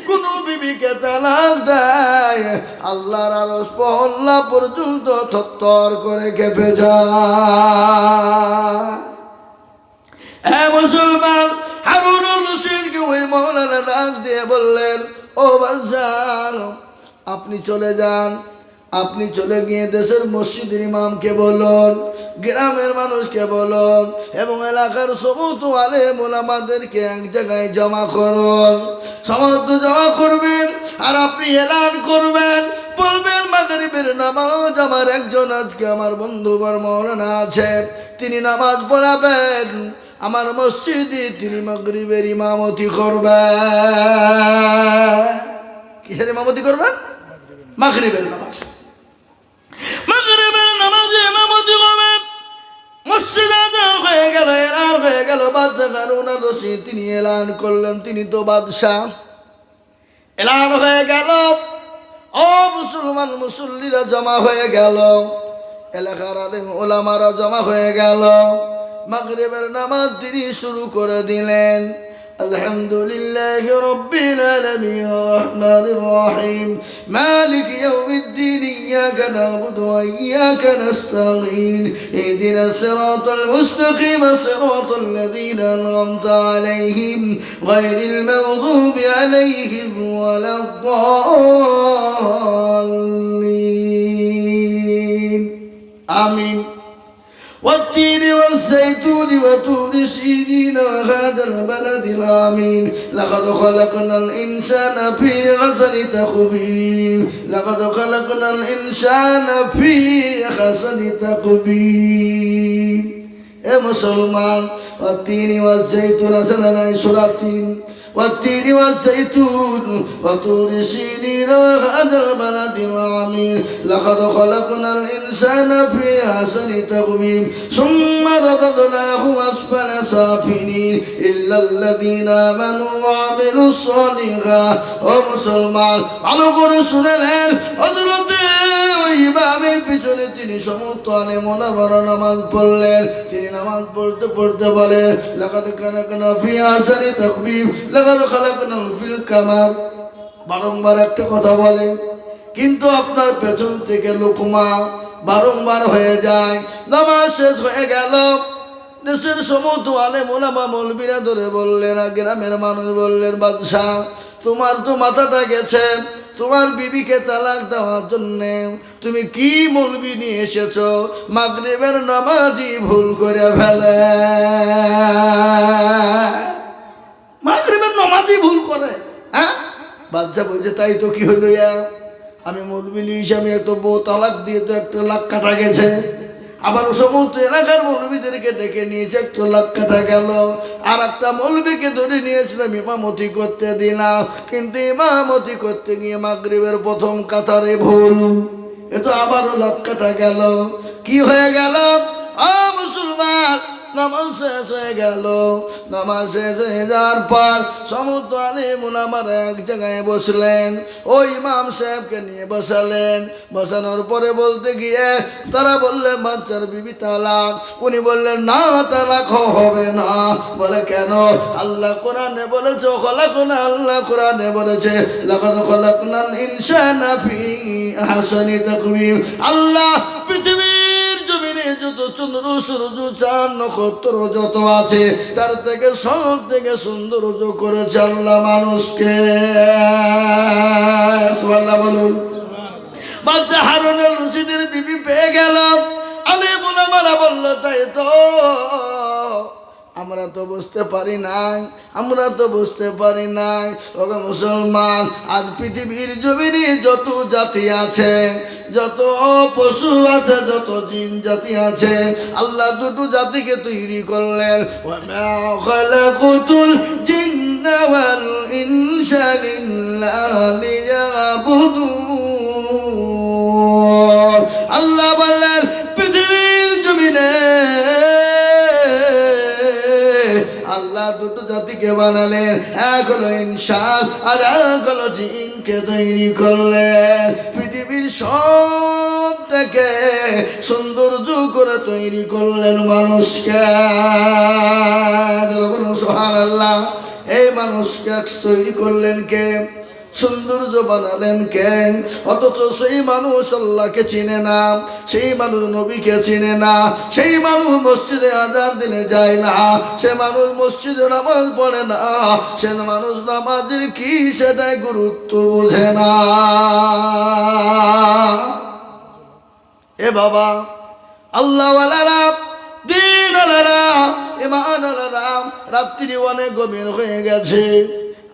কোন বিবিকে তালাক দেয়, আল্লাহর আরশ মহল্লা পর্যন্ত থরথর করে কেঁপে যায়। হে মুসলমান, হারুনুর রশিদকে ওই মওলানা ডাক দিয়ে বললেন, ও বাদশাহ, আপনি চলে যান, আপনি চলে গিয়ে দেশের মসজিদের ইমামকে বলুন, গ্রামের মানুষকে বলুন, এবং এলাকার সমস্ত আলেম ওলামাদেরকে এক জায়গায় জমা করুন। সমস্ত জমা করবেন আর আপনি এলান করবেন, বলবেন মাগরিবের নামাজ আমার একজন আজকে আমার বন্ধু মওলানা আছে, তিনি নামাজ পড়াবেন আমার মসজিদে, তিনি মাগরিবের ইমামতি করবেন। কিসের ইমামতি করবেন? মাগরিবের নামাজ। মাগরিবের নামাজে ইমামতি করবেন। মসজিদ আজান হয়ে গেল, এলান হয়ে গেল। বাদশাহ হারুনুর রশিদ তিনি এলান করলেন, তিনি তো বাদশাহ। এলান হয়ে গেল, ও মুসলমান মুসল্লিরা জমা হয়ে গেল, এলাকার আলেম ওলামারা জমা হয়ে গেল। মাগরিবের নামাজ তিনি শুরু করে দিলেন। আলহামদুলিল্লাহি রাব্বিল আলামিন রহমানির রহিম মালিকি ইয়াউমিদ্দিন ইয়াকা না'বুদু ওয়া ইয়াকা নাস্তাঈন ইহদিনাস সিরাতাল মুস্তাকিম সিরাতাল লাযীনা আন'আমতা আলাইহিম গায়রিল মাগযুবি আলাইহিম ওয়ালাদ-দাল্লিন। আমিন। والتين والزيتون وطور سينين وهذا البلد الآمين لقد خلقنا الإنسان في أحسن تقويم لقد خلقنا الإنسان في أحسن تقويم يا مسلمان والتين والزيتون سننا سورتين والتين والزيتون وطور سينين وهذا البلد الآمين لقد خلقنا الإنسان في أحسن تقويم ثم رددناه أسفل سافلين إلا الذين آمنوا وعملوا الصالحات ومسلمان على قرصنا الآن أدرته ইমামের পিছনে তিনি সমস্ত আলেম ওলামারা নামাজ পড়লেন। তিনি নামাজ পড়তে পড়তে বলেন, লাকাদ খালাকনা ফি আহসানি তাকওয়িম লাকাদ খালাকনা ফিল কামার। বারংবার একটা কথা বলে, কিন্তু আপনার পেছন থেকে লোকমা বারংবার হয়ে যায়। নামাজ শেষ হয়ে গেল, দেশের সমস্ত আলেম ওলামা মৌলবীরা ধরে বললেন, আর গ্রামের মানুষ বললেন, বাদশাহ তোমার তো মাথাটা গেছে, তোমার বিবিকে তালাক দেওয়ার জন্যে তুমি কি মৌলবি নিয়ে এসেছো? মাগরিবের নামাজই ভুল করে ফেলে। মাগরিবের নামাজই ভুল করে, হ্যাঁ? বাচ্চা বলছে, তাই তো কি হইল, আমি মৌলবি নিয়েছি, আমি একটা বউ তালাক দিয়ে তো 1 লাখ কাটা গেছে। আবার সমস্ত এলাকার মৌলবীদেরকে ডেকে নিয়েছে, 1 লাখ কাটা গেল। আর একটা মৌলবীকে ধরে নিয়েছিলাম, ইমামতি করতে দিলাম, কিন্তু ইমামতি করতে গিয়ে মাগরিবের প্রথম কাতারে ভুল, এ তো আবারও লাখ কাটা গেল। কি হয়ে গেল? মুসলমান, নামাজ শেষ হয়ে গেল। নামাজ শেষ হয়ে যাওয়ার পর সমস্ত আলেম ওলামারা এক জায়গায় বসলেন। ওই ইমাম সাহেবকে নিয়ে বসালেন। বসানোর পরে বলতে গিয়ে তারা বললেন, বাচ্চার বিবি তালাক। উনি বললেন, না, তালাক হবে না। বলে, কেন? আল্লাহ কোরআনে বলেছে, খলাকনা, আল্লাহ কোরআনে বলেছে, লাকাদ খলাকনাল ইনসানা ফি আহসানি তাকওয়িম। আল্লাহ পৃথিবীর জমিনে যত চন্দ্র সূর্য চাঁদ নক্ষত্র যত আছে, তার থেকে সব থেকে সৌন্দর্য করেছে আল্লাহ মানুষকে। সুবহানাল্লাহ বলুন। বাদশা হারুনুর রশিদের বিবি পেয়ে গেল। আলেম ওলামারা বলল, তাই তো আমরা তো বুঝতে পারি নাই, আমরা তো বুঝতে পারি নাই। ওগো মুসলমান, আজ পৃথিবীর জমিনে যত জাতি আছে, যত পশু আছে, যত জিন জাতি আছে, আল্লাহ দুটো জাতিকে তৈরি করলেন। ওয়া মা খালাকুতুল জিন্না ওয়াল ইনসা ইল্লা লিয়াবুদুন। আল্লাহ বললেন পৃথিবীর জমিনে আল্লাহ দুটো জাতিকে বানালেন, এক হলো ইনসান আর এক হলো জিনকে তৈরি করলেন। পৃথিবীর সব থেকে সৌন্দর্য করে তৈরি করলেন মানুষকে। সুবহানাল্লাহ। এই মানুষকে তৈরি করলেন কে? সৌন্দর্য বানালেন কে? অথচ সেই মানুষ আল্লাহকে চিনে না, সেই মানুষ নবীকে চিনে না, সেই মানুষ মসজিদে আযান দিলে যায় না, সে মানুষ মসজিদে নামাজ পড়ে না, সে মানুষ নামাজের কি সেটাই গুরুত্ব বোঝে না। এ বাবা, আল্লাহওয়ালারা, দ্বীনওয়ালারা, ঈমানওয়ালারা, রাত্রি অনেক গভীর হয়ে গেছে।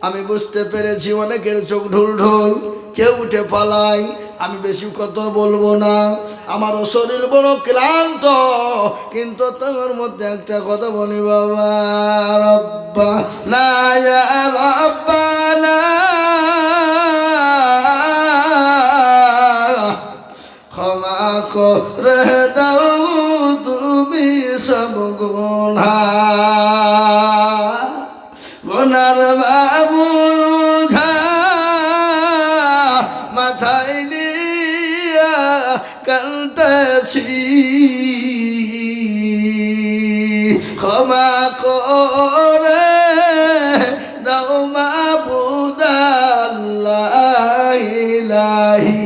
আমি বুঝতে পেরেছি অনেকের চোখ ঢুল ঢুল, কেউ উঠে পালায়। আমি বেশি কথা বলবো না, আমারও শরীর বড় ক্লান্ত, কিন্তু তোমার মধ্যে একটা কথা বলি বাবা। রব্বানা ইয়া রব্বানা ক্ষমা করে দাও তুমি সব গুনার বুঝা মাথায় নিয়া কান্তাছি, ক্ষমা করে দাও মাবুদ আল্লাহ ইলাহি।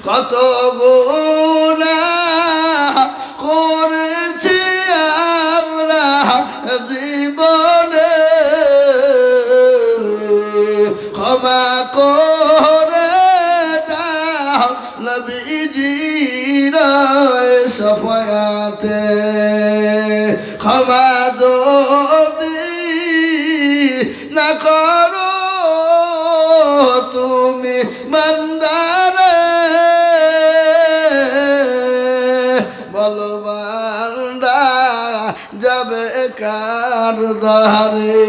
কত গুনাহ করেছি আমরা জীবনে, ক্ষমা করে দাও নবীজির শাফায়াতে। ক্ষমা যদি না করো তুমি বান্দারে, বলো বান্দা যাবে কার দ্বারে।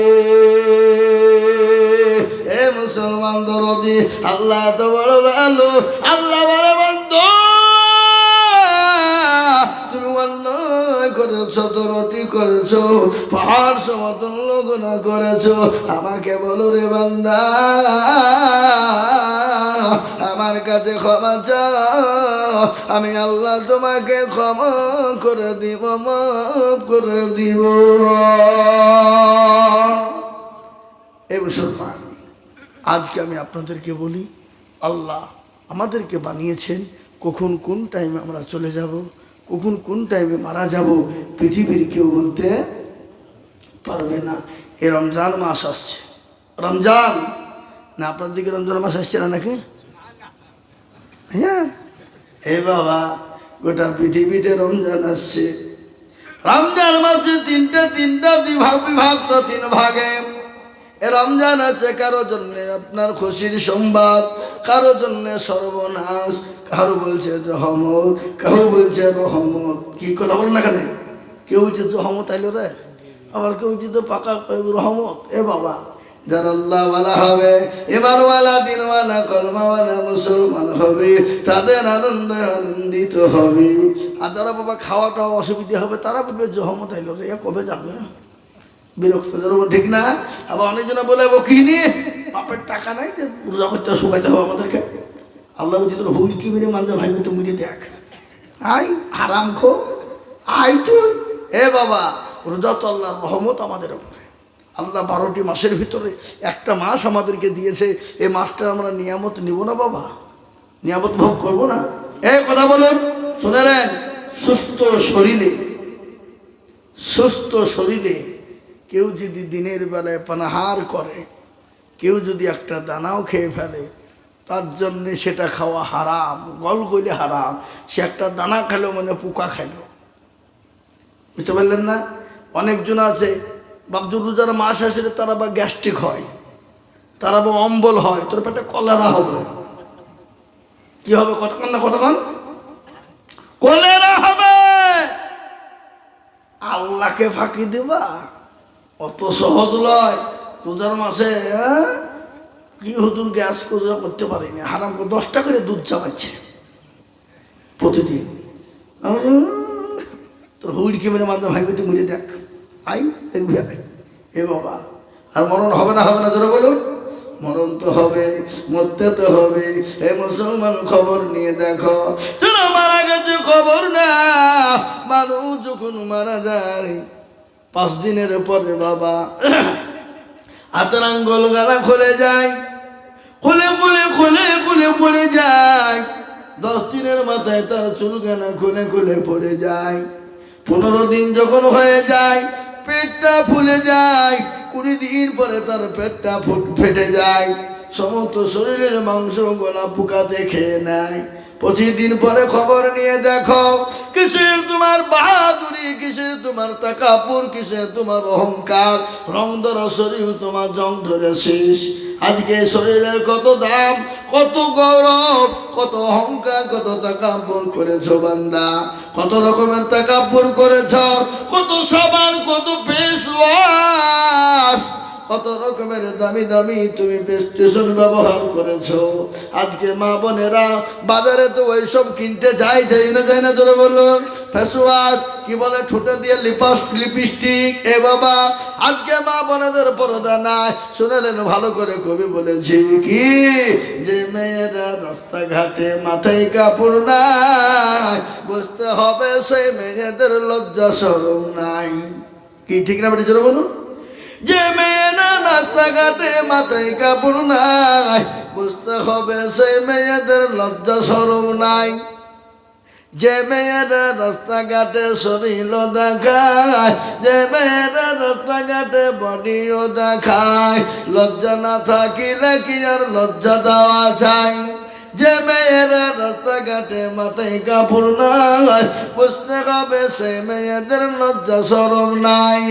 এ মুসলমান দরদি, আল্লাহ তো বড় ভালো। আল্লাহ বড় বন্ধু, তুমি অন্যায় করেছো, তরটি করেছো, পাহাড় সমতুল্য গুনাহ করেছো। আমাকে বলো রে বান্দা, আমার কাছে ক্ষমা চাও, আমি আল্লাহ তোমাকে ক্ষমা করে দিব, মাফ করে দিব। এ মুসলমান, আজকে আমি আপনাদেরকে বলি, আল্লাহ আমাদেরকে বানিয়েছেন, কখন কোন টাইমে আমরা চলে যাব, কখন কোন টাইমে মারা যাব, পৃথিবীর কেউ বলতে পারবে না। এ রমজান মাস আসছে, রমজান না আপনার দিকে রমজান মাস আসছে না নাকি? হ্যাঁ, এ বাবা, গোটা পৃথিবীতে রমজান আসছে। রমজান মাসে তিনটা বিভক্ত, তিন ভাগে। এ রমজান আছে কারো জন্য আপনার খুশির সংবাদ, কারো জন্য সর্বনাশ, কারো বলছে রহমত, কেউ বলছে রহমত। কি কথা বলেন না কেন? কেউ বলছে রহমত আইলো রে, আবার কেউ বলছে তো পাকা রহমত। এ বাবা, যারা আল্লাহওয়ালা হবে, ইমানওয়ালা, দিনওয়ালা, কলমাওয়ালা মুসলমান হবে, তাদের আনন্দে আনন্দিত হবে। আর যারা বাবা খাওয়াটা অসুবিধা হবে, তারা বলবে রহমত আইলো রে, কবে যাবে, বিরক্ত যেরকম, ঠিক না? আবার অনেকজনে বলে কি নিয়ে বাপের টাকা নাই যে রোজা করতে শুকাইতে হবে আমাদেরকে। আল্লাহ বলছি তোর হুড়ি কি মেরে মানজা ভাই তো মেরে দেখ, আই হারাম খো, আই তুই। এ বাবা, রোজা তো আল্লাহর রহমত আমাদের উপরে। আল্লাহ 12টি মাসের ভিতরে একটা মাস আমাদেরকে দিয়েছে, এই মাসটা আমরা নিয়ামত নিব না বাবা, নিয়ামত ভোগ করবো না? এ কথা বলুন, শুনেলেন? সুস্থ শরীরে কেউ যদি দিনের বেলায় পানাহার করে, কেউ যদি একটা দানাও খেয়ে ফেলে, তার জন্যে সেটা খাওয়া হারাম, গল গলে হারাম। সে একটা দানা খেলো মানে পোকা খেলো, বুঝতে পারলেন না? অনেকজন আছে বাপজুর রোজার মাস আসলে তারা বা গ্যাস্ট্রিক হয়, তারা বা অম্বল হয়, তোর পেটে কলেরা হবে। কি হবে? কতক্ষণ না কতক্ষণ কলেরা হবে। আল্লাহকে ফাঁকি দিবা? অত সহজ নয়। রোজার মাসে কি হুজুর গ্যাস করতে পারিনি, হারাম করে 10টা করে দুধ চাপাচ্ছে প্রতিদিন। তোর হুইড়কে মেরে মাধ্যমে ভাই তুই মরে দেখ, আই দেখবি আই। এ বাবা, আর মরণ হবে না? হবে না? জোরে বলুন। মরণ তো হবে, মরতে তো হবে। এ মুসলমান, খবর নিয়ে দেখো, তোরা মারা গেছে খবর না। মানুষ যখন মারা যায় 5 দিনের পরে বাবা হাতের আঙ্গুল গালা খুলে যায়, খুলে খুলে খুলে খুলে পড়ে যায়। 10 দিনের মাথায় তার চুল গানা খুলে খুলে পড়ে যায়। 15 দিন যখন হয়ে যায় পেটটা ফুলে যায়। 20 দিন পরে তার পেটটা ফেটে যায়, সমস্ত শরীরের মাংস গলা পোকাতে খেয়ে নেয়। 25 দিন পরে খবর নিয়ে দেখো, কিসের তোমার বাহাদুরি, কিসের তোমার তাকাপুর, কিসের তোমার অহংকার। রং ধরা শরীর তোমার জং ধরে শেষ। আজকে শরীরের কত দাম, কত গৌরব, কত অহংকার, কত তাকাব্বুর করেছো বান্দা, কত রকমের তাকাব্বুর করেছো, কত সাবান, কত ফেস ওয়াশ, কত রকমের দামি দামি তুমি প্রেস্টেশন ব্যবহার করেছো। আজকে মা বোনেরা বাজারে তো ওইসব কিনতে যায় না ধরে বলুন। ফেস ওয়াশ, কি বলে ঠোঁটে দিয়ে লিপস্টিক। এ বাবা, আজকে মা বোনেদের পর্দা নাই। শুনলেন ভালো করে, কবি বলেছি কি, যে মেয়েরা রাস্তাঘাটে মাথায় কাপড় নাই, বুঝতে হবে সেই মেয়েদের লজ্জা শরম নাই। কি ঠিক না বেটি? জোরে বলুন। যে মেয়েরা রাস্তাঘাটে মাথায় কাপড় নাই, বুঝতে হবে সেই মেয়েদের লজ্জা শরম নাই। যে মেয়েরা রাস্তাঘাটে শরীর দেখায়, যে মেয়েরা রাস্তাঘাটে বডিও দেখায়, লজ্জা না থাকিলে কি আর লজ্জা দেওয়া যায়? যে মেয়েরা রাস্তাঘাটে মাথায় কাপড় নাই, বুঝতে হবে সে মেয়েদের লজ্জা শরম নাই।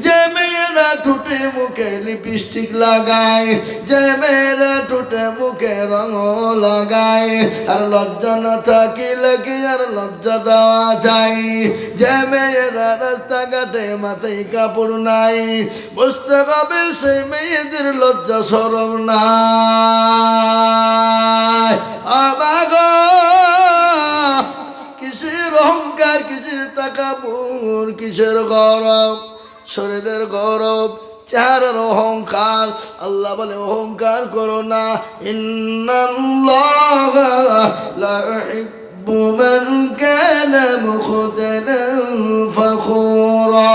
যে মেয়েরা ঠোঁটে মুখে লিপস্টিক লাগায়, যে মেয়েরা ঠোঁটে মুখে রঙ লাগায়, আর লজ্জা না থাকিলে কি আর লজ্জা দেওয়া যায়? যে মেয়েরা রাস্তাঘাটে মাথায় কাপড় নাই, বুঝতে হবে সেই মেয়েদের লজ্জা শরম নাই। আমাগো কিসের অহংকার, কিসের তাকাবুর, কিসের গৌরব, শরীরের গৌরব, চেহারার অহংকার। আল্লাহ বলে অহংকার করো না। ইন্নাল্লাহা লা ইউহিব্বু মান কানা মুখতালান ফাখুরা।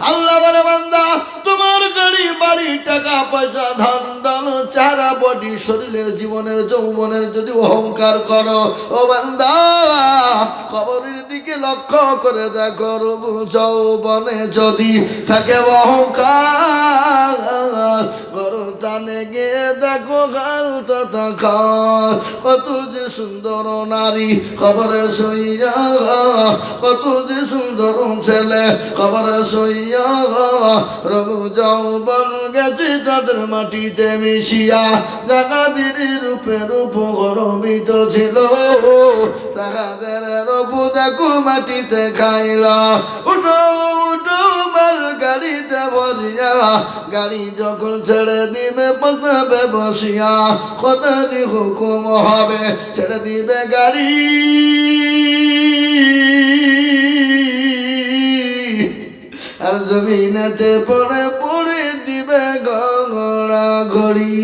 আল্লাহ বলে বান্দা, তোমার গাড়ি বাড়ি টাকা পয়সা ধন দন চেহারা বডি শরীরের জীবনের যৌবনের যদি অহংকার করো, ও বান্দা কবরের দিকে লক্ষ্য করে দেখো, রূপ যৌবনে যদি থাকে অহংকার, গরুতানে গিয়ে দেখো গালটা থাকা। কত যে সুন্দর নারী কবরে শুইয়া, কত যে সুন্দর ছেলে কবরে শুইয়া, রূপ যৌবন গেছে তাদের মাটিতে মিশিয়া। জাগাদের রূপে রূপ গর্বিত ছিল, তাহাদের রূপ দেখো মাটিতে খাইলা। উঠো উঠো মাল গাড়িতে বসিয়া, গাড়ি যখন ছেড়ে দিবে পথে বসিয়া, খোদারি হুকুম হবে ছেড়ে দিবে গাড়ি। আর জমিনেতে পড়ে পড়ে দিবে গড়া ঘড়ি।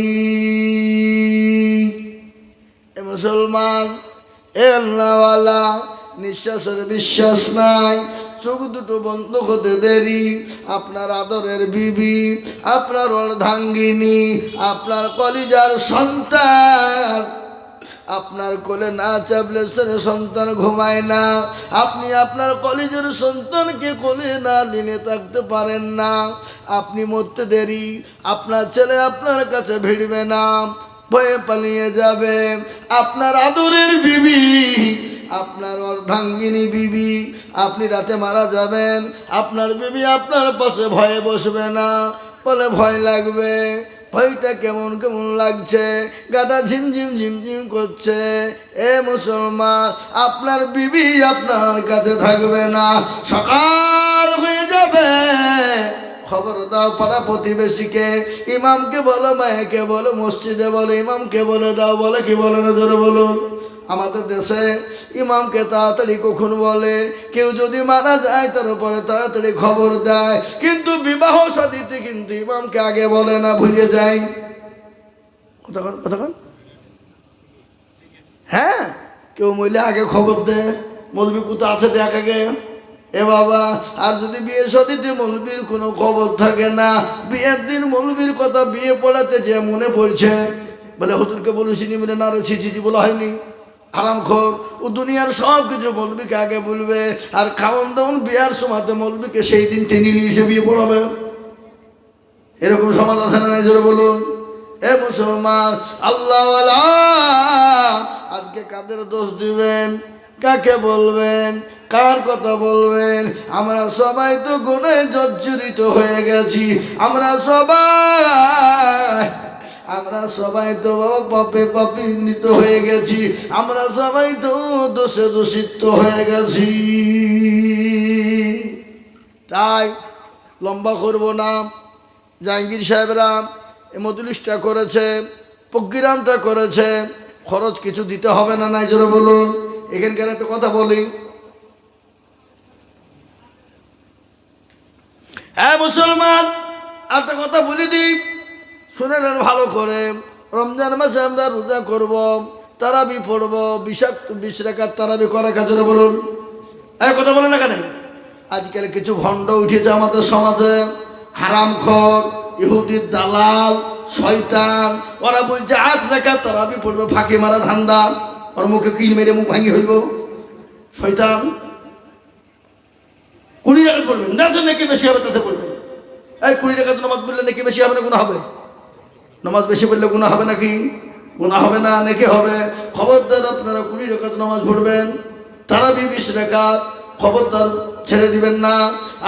এ মুসলমান, এ আল্লাহওয়ালা, নিঃশ্বাসের বিশ্বাস নাই, চোখ দুটো বন্ধ হতে দেরি। আপনার আদরের বিবি, আপনার অর্ধাঙ্গিনী, আপনার কলিজার সন্তান আপনার কোলে না চাপলে সে সন্তান ঘুমায় না। আপনি আপনার কলেজের সন্তানকে কোলে না নিলে থাকতে পারেন না। আপনি মরতে দেরি, আপনার ছেলে আপনার কাছে ভিড়বে না, ভয়ে পালিয়ে যাবে। আপনার আদরের বিবি আপনার অর্ধাঙ্গিনী বিবি, আপনি রাতে মারা যাবেন, আপনার বিবি আপনার পাশে ভয়ে বসবে না, বলে ভয় লাগবে। ভয়টা কেমন কেমন লাগছে, গাটা ঝিমঝিম ঝিমঝিম করছে। এ মুসলমান, আপনার বিবি আপনার কাছে থাকবে না, সকাল হয়ে যাবে। খবর দাও পাড়া প্রতিবেশীকে, ইমামকে বলো, মায়েকে বলো, মসজিদে বলো, ইমামকে বলে দাও। বলে কি বলে না, জোরে বলুন। আমাদের দেশে ইমামকে তাড়াতাড়ি কখন বলে, কেউ যদি মারা যায় তারপরে তাড়াতাড়ি খবর দেয়, কিন্তু বিবাহ শাদীতে কিন্তু ইমামকে আগে বলে না, ভুলে যায়। কতক্ষণ হ্যাঁ, কেউ মহিলা আগে খবর দেয়, মৌলবি কোথা আছে দেখ আগে। এ বাবা, আর যদি বিয়ে শাদীতে মৌলবীর কোনো খবর থাকে না, বিয়ের দিন মৌলবীর কথা বিয়ে পড়াতে যে মনে পড়ছে, বলে হুজুরকে বলেছিনি, বলে না রে ছিচি বলা হয়নি, হারামখোর। ও দুনিয়ার সব কিছু মৌলবীকে আগে বলবে, আর খাওয়ান দাওয়ান বিয়ার সময়তে মৌলবীকে সেই দিন টেনে নিয়ে এসে বিয়ে পড়াবে। এরকম সমাজ আছে না, জোরে বলুন। এ মুসলমান, আল্লাহওয়ালা, আজকে কাদের দোষ দিবেন, কাকে বলবেন, কার কথা বলবেন? আমরা সবাই তো গুনাহে জর্জরিত হয়ে গেছি, আমরা সবাই তো পাপে পাপিত হয়ে গেছি, আমরা সবাই তো দোষে দূষিত হয়ে গেছি। তাই লম্বা করব না, জাহাঙ্গীর সাহেবরা এই মজলিসটা করেছে, প্রোগ্রামটা করেছে, খরচ কিছু দিতে হবে না, নাই জোরে বলুন। এখানকার একটা কথা বলি, হ্যাঁ মুসলমান, একটা কথা বলে দিই, শুনে নেন ভালো করে। রমজান মাসে আমরা রোজা করব, তারাবি পড়ব, 20 রাকাত তারাবি করা কাজরে বলুন। এই কথা বলেন না কেন? আজকাল কিছু ভণ্ড উঠেছে আমাদের সমাজে, হারামখোর, ইহুদির দালাল, শয়তান। ওরা বলছে 8 রাকাত তারাবি পড়বে, ফাঁকি মারা ধান্দা। ওর মুখে কিল মেরে মুখ ভাঙি হইব। শয়তান 20 রাকাত পড়বেন, না তো নাকি বেশি হবে তাতে পড়বেন। এই 20 রাকাত নামাজ পড়লে নাকি বেশি হবে না গুনাহ হবে? নামাজ বেশি পড়লে গুনাহ হবে নাকি? গুনাহ হবে না, নাকি হবে? খবরদার আপনারা 20 রাকাত নামাজ পড়বেন, তারাবি 20 রাকাত, খবরদার ছেড়ে দিবেন না।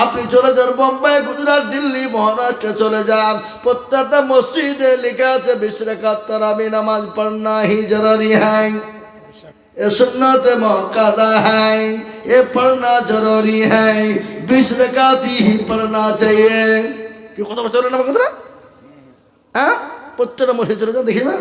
আপনি চলে যান বোম্বাই, গুজরাট, দিল্লি, মহারাষ্ট্রে চলে যান, প্রত্যেকটা মসজিদে লেখা আছে 20 রাকাত তারাবি নামাজ পড়না হি জরুরি হ্যায়, ये सुन्नत मौकादा है, ये पढ़ना जरूरी है, 20 रकात ही पढ़ना चाहिए। কি কথা বলতে না কথা? হ্যাঁ, প্রত্যেকটা মসজিদে চলে যান, দেখিবেন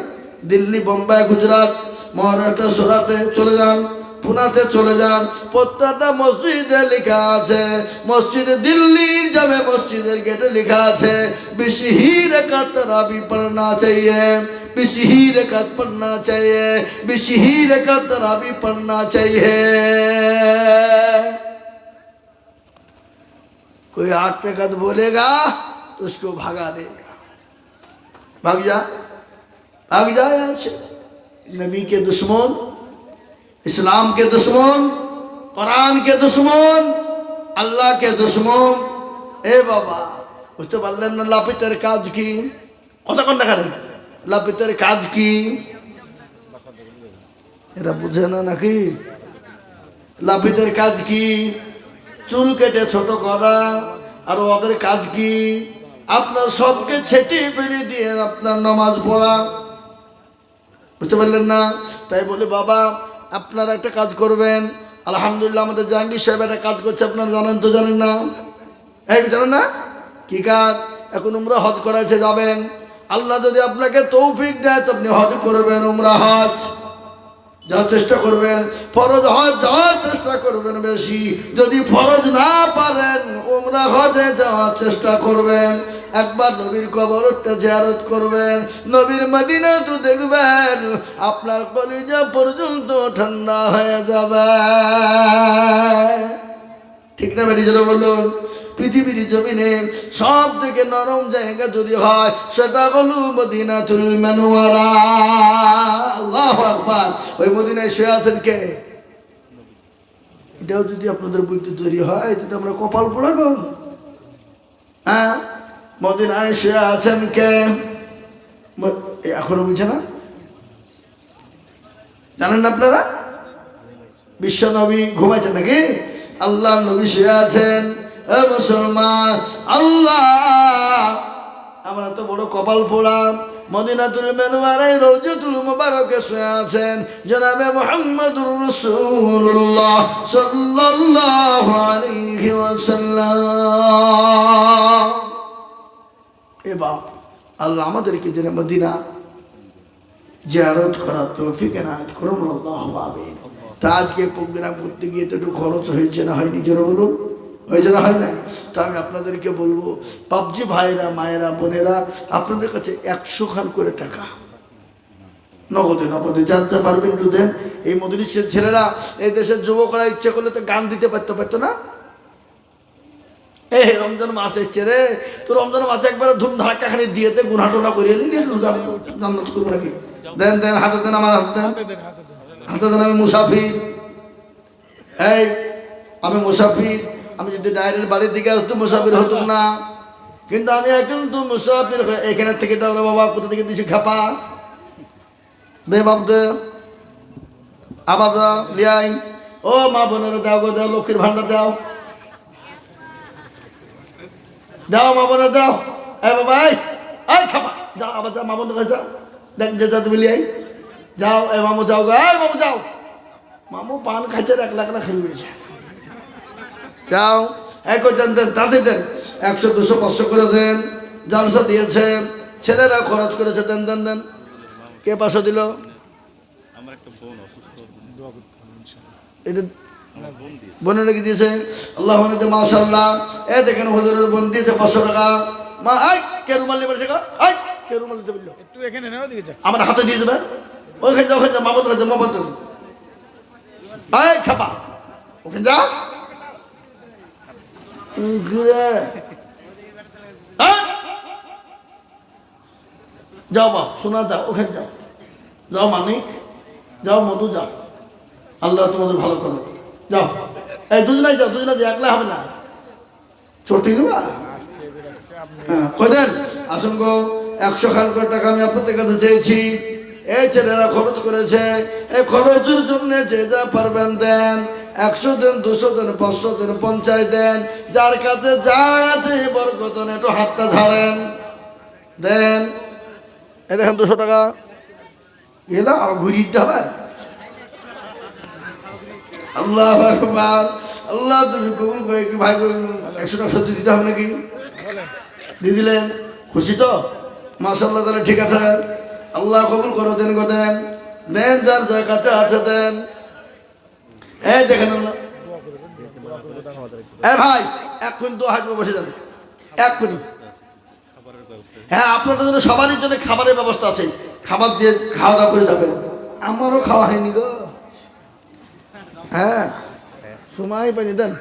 দিল্লি, বোম্বাই, গুজরাট, মহারাষ্ট্র, সুরাটে চলে যান, পুনাতে চলে যান, প্রত্যেকটা মসজিদে লেখা আছে, মসজিদে দিল্লির জামে মসজিদের গেটে লেখা আছে 20 ही रकात तरावी पढ़ना चाहिए, 20 ही रकात पढ़ना चाहिए, 20 ही रकात तरावी पढ़ना चाहिए। कोई 8 रकात बोलेगा तो उसको भगा देगा, भाग जा यहाँ से। नबी के दुश्मन, इस्लाम के दुश्मन, कुरान के दुश्मन, अल्लाह के दुश्मन। ए बाबा, বুঝতে পারলেন না? লাপিতের কাজ কি? কতক্ষণ দেখান লাপিতের কাজ কি? এরা বুঝে না নাকি? লাপিতের কাজ কি? চুল কেটে ছোট করা। আর ওদের কাজ কি? আপনার সবকে ছেটে ফেলে দিয়ে আপনার নামাজ পড়া। বুঝতে পারলেন না? তাই বলে বাবা, আপনারা একটা কাজ করবেন। আলহামদুলিল্লাহ, আমাদের জাহাঙ্গীর সাহেব একটা কাজ করছে, আপনারা জানেন তো? জানেন না? এই জানেন না? কি কাজ? এখন উমরা হজ করাইতে যাবেন। আল্লাহ যদি আপনাকে তৌফিক দেয় তো আপনি হজ করবেন, উমরা হজ যাওয়ার চেষ্টা করবেন, ফরজ হজ যাওয়ার চেষ্টা করবেন বেশি। যদি ফরজ না পারেন, উমরা হজে যাওয়ার চেষ্টা করবেন। একবার নবীর কবরটা জিয়ারত করবেন, নবীর মদিনা তো দেখবেন, আপনার কলিজা পর্যন্ত ঠান্ডা হয়ে যাবে। ঠিক না বেটি? জোরে বলুন। পৃথিবীর জমিনে সব থেকে নরম জায়গা যদি হয়, সেটা হলো মদিনাতুল মুনাওয়ারা। আল্লাহু আকবার। ওই মদিনায় শুয়ে আছেন কে? এটাও যদি আপনাদের বুদ্ধি তৈরি হয়, তাহলে আমরা কপাল পোড়া গো। হ্যাঁ, মদিনায় শুয়ে আছেন কে? এখনো বুঝছে না? জানেন না আপনারা? বিশ্ব নবী ঘুমাইছেন নাকি? আল্লাহ নবী শুয়ে আছেন। এ মুসলমান, আল্লাহ আমরা তো বড় কপাল পোড়া, মদিনাতুল মুনাওয়ারায় রওজাতুল মুবারাকে শুয়ে আছেন জনাবে মুহাম্মদুর রাসূলুল্লাহ সাল্লাল্লাহু আলাইহি ওয়াসাল্লাম। এবার আল্লাহ আমাদেরকে যেন মদিনা জিয়ারত করার তৌফিক এনায়েত করুন, আল্লাহুম্মা আমিন। তা আজকে প্রোগ্রাম করতে গিয়ে তো একটু খরচ হয়েছে না হয়নি? জোরে বলুন, হয়েছে না হয় না? তা আমি আপনাদেরকে বলবো, পাবজি ভাইরা, মায়েরা, বোনেরা, আপনাদের কাছে 100 খান করে টাকা নগদে নগদে যা যা পারবেন একটু দেন। এই মজলিসের ছেলেরা, এই দেশের যুবকরা ইচ্ছে করলে তো গান দিতে পারতো না? এই রমজান মাস এসছে রে, তো রমজান মাসে একবার ধুম ধাক্কা খানি দিয়ে দে, গুনা টোনা করিয়ে নিয়ে জান্নাত করবো নাকি? দেন দেন, হাতে দেন, আমার হাতে দেন, হাতে দেন। আমি মুসাফির, এই আমি মুসাফির। আমি যদি ডাইরেক্ট বাড়ির দিকে আসতো মুসাফির হতো না, কিন্তু আমি এখন তো মুসাফির এখানে থেকে দাও রে বাবা, কোথা থেকে দিছি খাপা দে বাপ দে, আবার দাও লিয়াই। ও মা বোনেরা দাও গো, দাও, লক্ষ্মীর ভান্ডার দাও, দাও মা বোনের দাও। এ বাবা, এই খাপা যাও, আবার যাও মা বোনের কাছে যাও, দেখ যে যা তুমি লিয়াই যাও। এ মামু যাও গো, এই মামু যাও। মামু পান খাইছে, 1 লাখ না খেয়ে বেড়েছে, যাও। এক দেন দেন, তাতে দেন, 100 200 500 করে দেন। জালসা দিয়েছে, ছেলেরা খরচ করেছে, দেন দেন দেন। কে 500 দিল? এটা বোনের নাকি দিয়েছে? আল্লাহ মাশাআল্লাহ। এ দেখেন হুজুরের বোন দিয়েছে 500 টাকা। মা আই কে রুমাল নিয়ে বসে গা, আই কে রুমাল দিতে বললো? একটু এখানে নাও, দিকে যা, আমার হাতে দিয়ে দেবে, ওখানে যাও, ওখানে যাও, মামা তো মামা তো আই খাপা, ওখানে যা ঘুরে যাও বাপ, শোনা যাও, ওখানে যাও, যাও মানিক, যাও মধু, যাও, আল্লাহ তোমাদের ভালো করো, যাও। এই দুজনাই যাও, দুজনাই যাও, একলা হবে না, চটি নেবা। হ্যাঁ কই দেন, আসুন গো। 100 খান করে টাকা আমি আপনাদের কাছে চেয়েছি, এই ছেলেরা খরচ করেছে। এই খরচের জন্য যে যা পারবেন দেন, 100 দেন, 200 দেন, 500 দেন, 50 দেন, যার কাছে যা আছে বরকত একটু হাতটা ঝাড়েন, দেন। এই দেখেন 200 টাকা এলা, আবার ঘুরিয়ে দিতে হবে। আল্লাহ আকবার, আল্লাহ তুমি কবুল করে। কি ভাই 100 টাকা সত্যি দিতে হবে নাকি? দিয়ে দিলেন, খুশি তো? মাশাআল্লাহ, তাহলে ঠিক আছে, আল্লাহ কবুল করো, দেন গো দেন, দেন, যার যার কাছে আছে দেন। এই দেখেন আল্লাহ, ভাই এক্ষুনি 2 হাত বসে যান, এক্ষুনি। হ্যাঁ আপনাদের জন্য সবারই জন্য খাবারের ব্যবস্থা আছে, খাবার দিয়ে খাওয়া দাওয়া করে যাবেন। আমারও খাওয়া হয়নি গো, হ্যাঁ সময় পাইনি, দেন।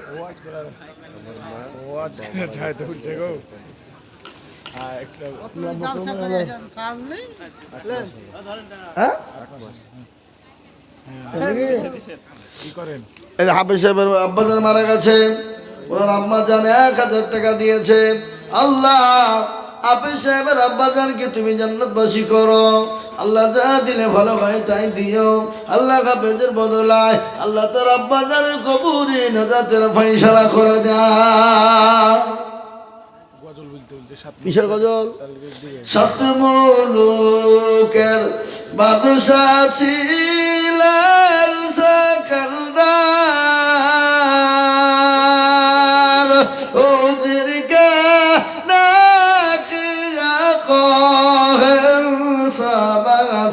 হাফেজ সাহেবের আব্বাজান মারা গেছে, ওনার আম্মা জান 1000 টাকা দিয়েছে। আল্লাহ হাফেজ সাহেবের আব্বাজানকে তুমি জান্নাতবাসী করো, আল্লাহ যা দিলে ভালো হয় তাই দিও। আল্লাহ হাফেজের বদলায় আল্লাহ তার আব্বাজানের কবরে নাজাতের ফয়সালা করে দাও। কিসের গজল? 7 মুলুকের বাদশা ছিলেন সিকান্দার, ওদেরকে নাকিয়া কহেন সমাচার।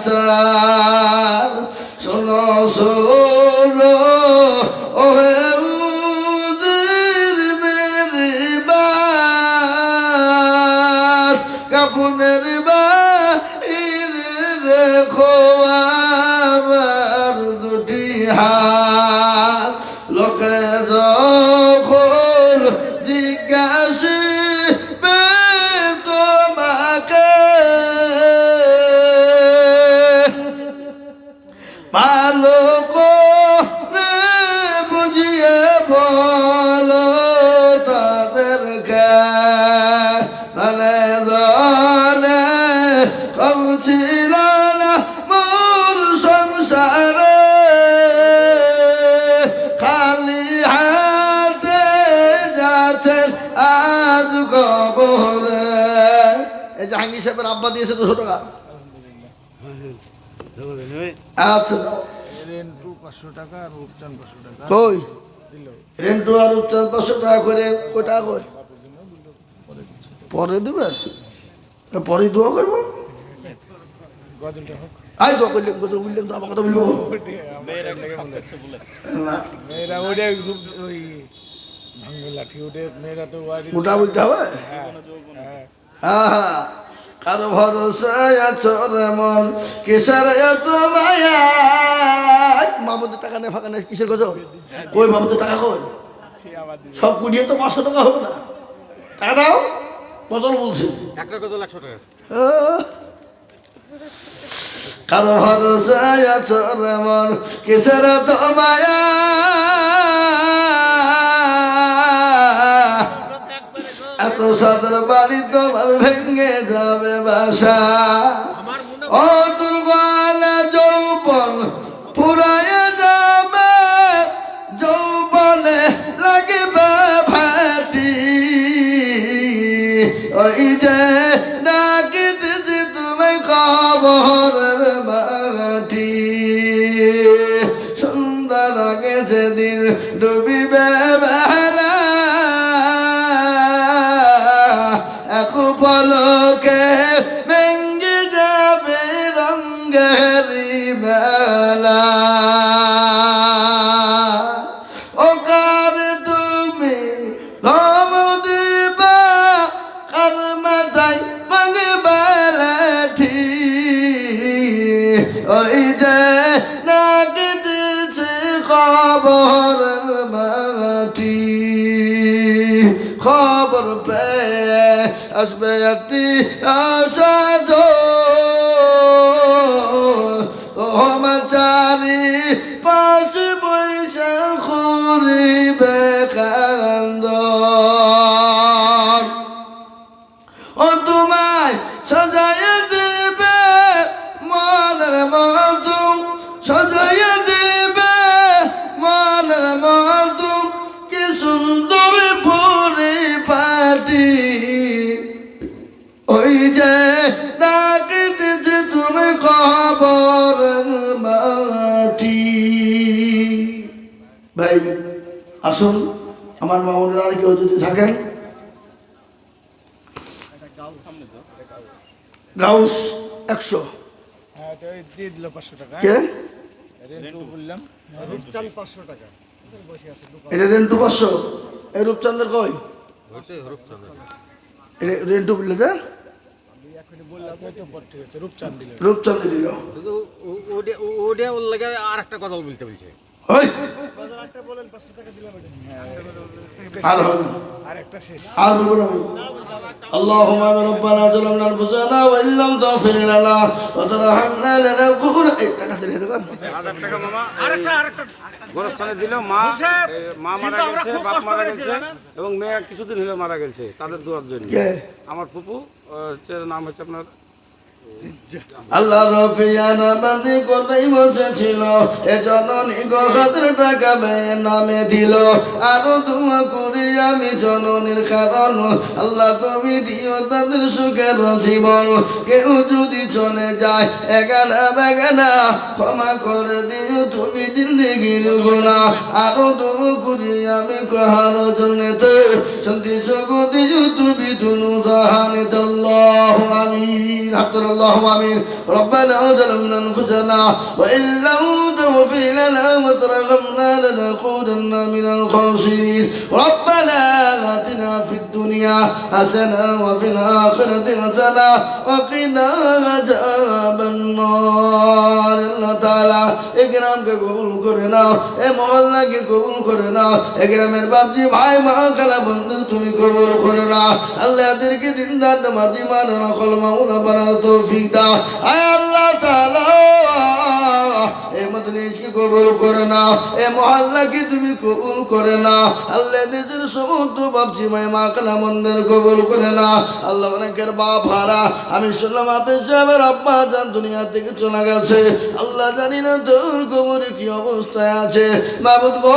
শোনো শোনো ওহে কাপুনের বাহিরে রেখো আমার 2টি হাত। লোকে যখন জিজ্ঞাসিবে তোমাকে, ভালো করে বুঝিয়ে বলো তাদেরকে, মানে জলে কম ছিল না মোর সংসারে। জাহাঙ্গীর সাহেবের আব্বা দিয়েছে 200 টাকা। আচ্ছা রেন্টু 500 টাকা আর রূপচান 500 টাকা কই দিল। রেন্টু আর উপচাঁদ 500 টাকা করে, কয় টাকা করে পরে দেবে? পরে দোয়া করবো। গজলটা হোক। আই দোয়া করলাম, কথা বললাম তো আমার কথা বলবো না, মেয়েরা ওইটা ওই ভাঙ্গে লাঠি ওঠে, মেয়েরা তো মোটা বলতে হবে। হ্যাঁ, কারো ভরসায় আছো রে মন, কিসের এত মায়া? মামুদের টাকা নেই, ফাঁকা নেই, কিসের গজল? কই মামুদের টাকা কই? সব কুড়িয়ে তো 500 টাকা হবে না, টাকা দাও। গজল বলছি, একটা গজল 100 টাকা। কারো ভরসায় আছো রে মন, কিসের এত মায়া? এত সাদের বাড়ি তোমার ভেঙে যাবে বাসা। ও দুর্বল যৌবন ফুরায় যাবে, যৌবনে লাগবে ভাটি। ওই যে ডাকিতেছি তুমি খবরের মাটি। সুন্দর আগে যেদিন ডুবিবে বেলা, এক পলকে ভেঙে যাবে রঙ্গেরি মেলা। ও কার তুমি ধম দিবা, কার মাথায় মাগবে লাঠি? ওই যে নাগিতেছে খবর মাটি। খবর পেয়ে আসবে একটি আশা চারি পাশে বৈশা করিবে কান্দ। ও তোমায় সাজাইয়া দেবে মনের মতো, সাজাইয়া দেবে মনের মতো, কি সুন্দর পরিপাটি। ওই যে ডাকিতেছে তুমি খবর মাটি। ভাই আসুন, আমার মামুনরা আর কেউ যদি থাকেন, গাউস 100 হ্যাঁ, তো এই দিয়ে দিল 500 টাকা। কে রেন্টু বললাম, রূপচান 500 টাকা। এটা রেন্টু 500, এই রূপচন্দ্রের কই? ওইটাই রূপচান। এটা রেন্টু বললে যে তো পর ঠিক আছে, রূপচান দিল। রূপচন্দ্র দিল। শুধু ওটা ওর লাগে আর একটা গজল বলতে বলছে। ওই একটা বলেন 500 টাকা দিলাম এটা। আর হবে না, আর একটা শেষ। আর বলবো না আমি। اللهم ربنا ظلمنا انفسنا وان لم تغفر لنا وترحمنا لنكون এই টাকা ছেড়ে দেবেন। 1000 টাকা মামা আরেকটা গোরস্থানে দিল। মা মারা গেছে, বাপ মারা গেছে এবং মেয়ে কিছুদিন হলো মারা গেছে, তাদের দোয়ার জন্য। কে? আমার ফুপু, নাম হচ্ছে আপনার আল্লাহ রফিয়ানা বান্দি কোথায় বসেছিল, এ জননী গহাদের টাকা মেয়ের নামে দিল। আরো দোয়া করি আমি জননীর কারণ, আল্লাহ তুমি দিও তাদের সুখের জীবন। কেউ যদি চলে যায় এগানা বেগানা, ক্ষমা করে দিও তুমি জিন্দেগির গুনাহ। আরো দোয়া করি আমি কাহার জন্যতে, শান্তি সুখ দিও তুমি দুনু জাহানেতে। আল্লাহু আমিন। اللهم آمين. ربنا ظلمنا أنفسنا وإن لم تغفر لنا وترحمنا لنكونن من الخاسرين. ربنا آتنا في الدنيا حسنة وفي الآخرة حسنة وقنا عذاب النار. الله تعالى إكرام के कबूल करे ना, ए मोहल्ला के कबूल करे ना, इकरामेर बापजी भाई मा खाला बंधु তুমি কবুল করে না। আল্লাহ এদেরকে দিনদার নামাজি মানানো কলমা বানার তৌফিক দাও। আয় আল্লাহ তাআলা, এই মজলিসকে কবুল করে নাও, এ মহল্লাকে তুমি কবুল করে নাও। আল্লাহ দেশের সমস্ত বাপজি মাই মা কালা মন্দির কবুল করে নাও। আল্লাহ অনেকের বাপ হারা, আমি শুনলাম আপনি সাহেবের আব্বা জান দুনিয়া থেকে চলে গেছে। আল্লাহ জানি না তোর কবরে কি অবস্থায় আছে। মাবুদ গো,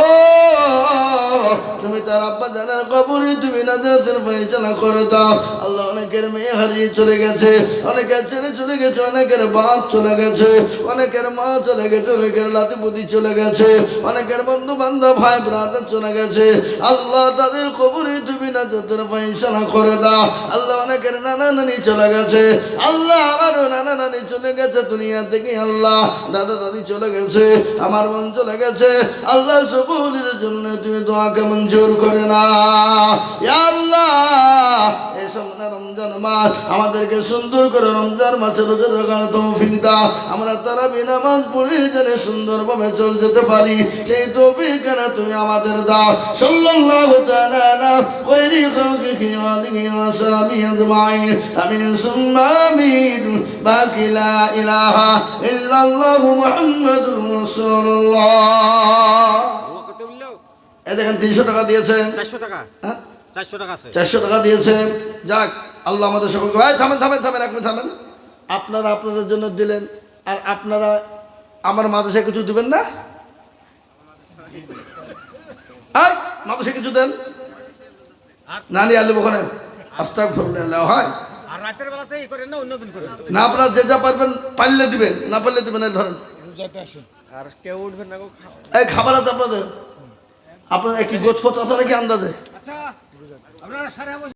তুমি তার আব্বা জানার কবরে তুমি না জাতের ফয়সালা করে দাও। আল্লাহ অনেকের মেয়ে হারিয়ে চলে গেছে, অনেকের ছেলে চলে গেছে, অনেকের বাপ চলে গেছে, অনেকের মা চলে গেছে, অনেকের লাতিপুতি চলে গেছে, অনেকের বন্ধু বান্ধব ভাই ব্রাদার চলে গেছে। আল্লাহ তাদের কবরে তুমি না জাতের ফয়সালা করে দাও। আল্লাহ অনেকের নানা নানি চলে গেছে, আল্লাহ আমারও নানা নানি চলে গেছে দুনিয়া থেকে। আল্লাহ দাদা দাদি চলে গেছে, আমার মন চলে গেছে। আল্লাহ সকলের জন্য তুমি দোয়াকে মঞ্জুর করে না। ইয়া আল্লাহ, এই সামনে রমজান মাস, আমাদেরকে সুন্দর করে রমজান মাসে রোজা রাখার তৌফিক দাও। আমরা তারাবি নামাজ পড়ে যেন সুন্দরভাবে চলে যেতে পারি, সেই তৌফিক না তুমি আমাদের দাও। সাল্লাল্লাহু তাআলা আলা খায়রি খালকিহি ওয়া আলিহি ওয়া সাহবিহি আজমাইন। আমিন সুম্মা আমিন। বাকি লা ইলাহা ইল্লাল্লাহু মুহাম্মাদুর রাসূলুল্লাহ। এ দেখেন 300 টাকা দিয়েছে, 400 টাকা, হ্যাঁ 400 টাকা আছে। 400 টাকা দিয়েছে। যাক, আল্লাহ আমাদের সকলকে, ভাই থামেন থামেন থামেন, এক মিনিট থামেন। আপনারা আপনাদের জন্য দিলেন, আর আপনারা আমার মাদ্রাসায় কিছু দিবেন না? মাদ্রাসায় কিছু দেন না, নিয়ে আলু ওখানে আস্তাগফিরুল্লাহ। হয় আর রাতের বেলাতে ই করেন না, অন্য দিন করেন। না, আপনারা যে যা পারবেন পারলে দিবেন, না পারলে দিবেন না। ধরেন রোজাতে আসেন। আর কেউ উঠবেন না গো। এই খাবার আছে আপনাদের, আপনার কি গোছপত্র আছে নাকি আন্দাজে? আচ্ছা, আপনারা সারা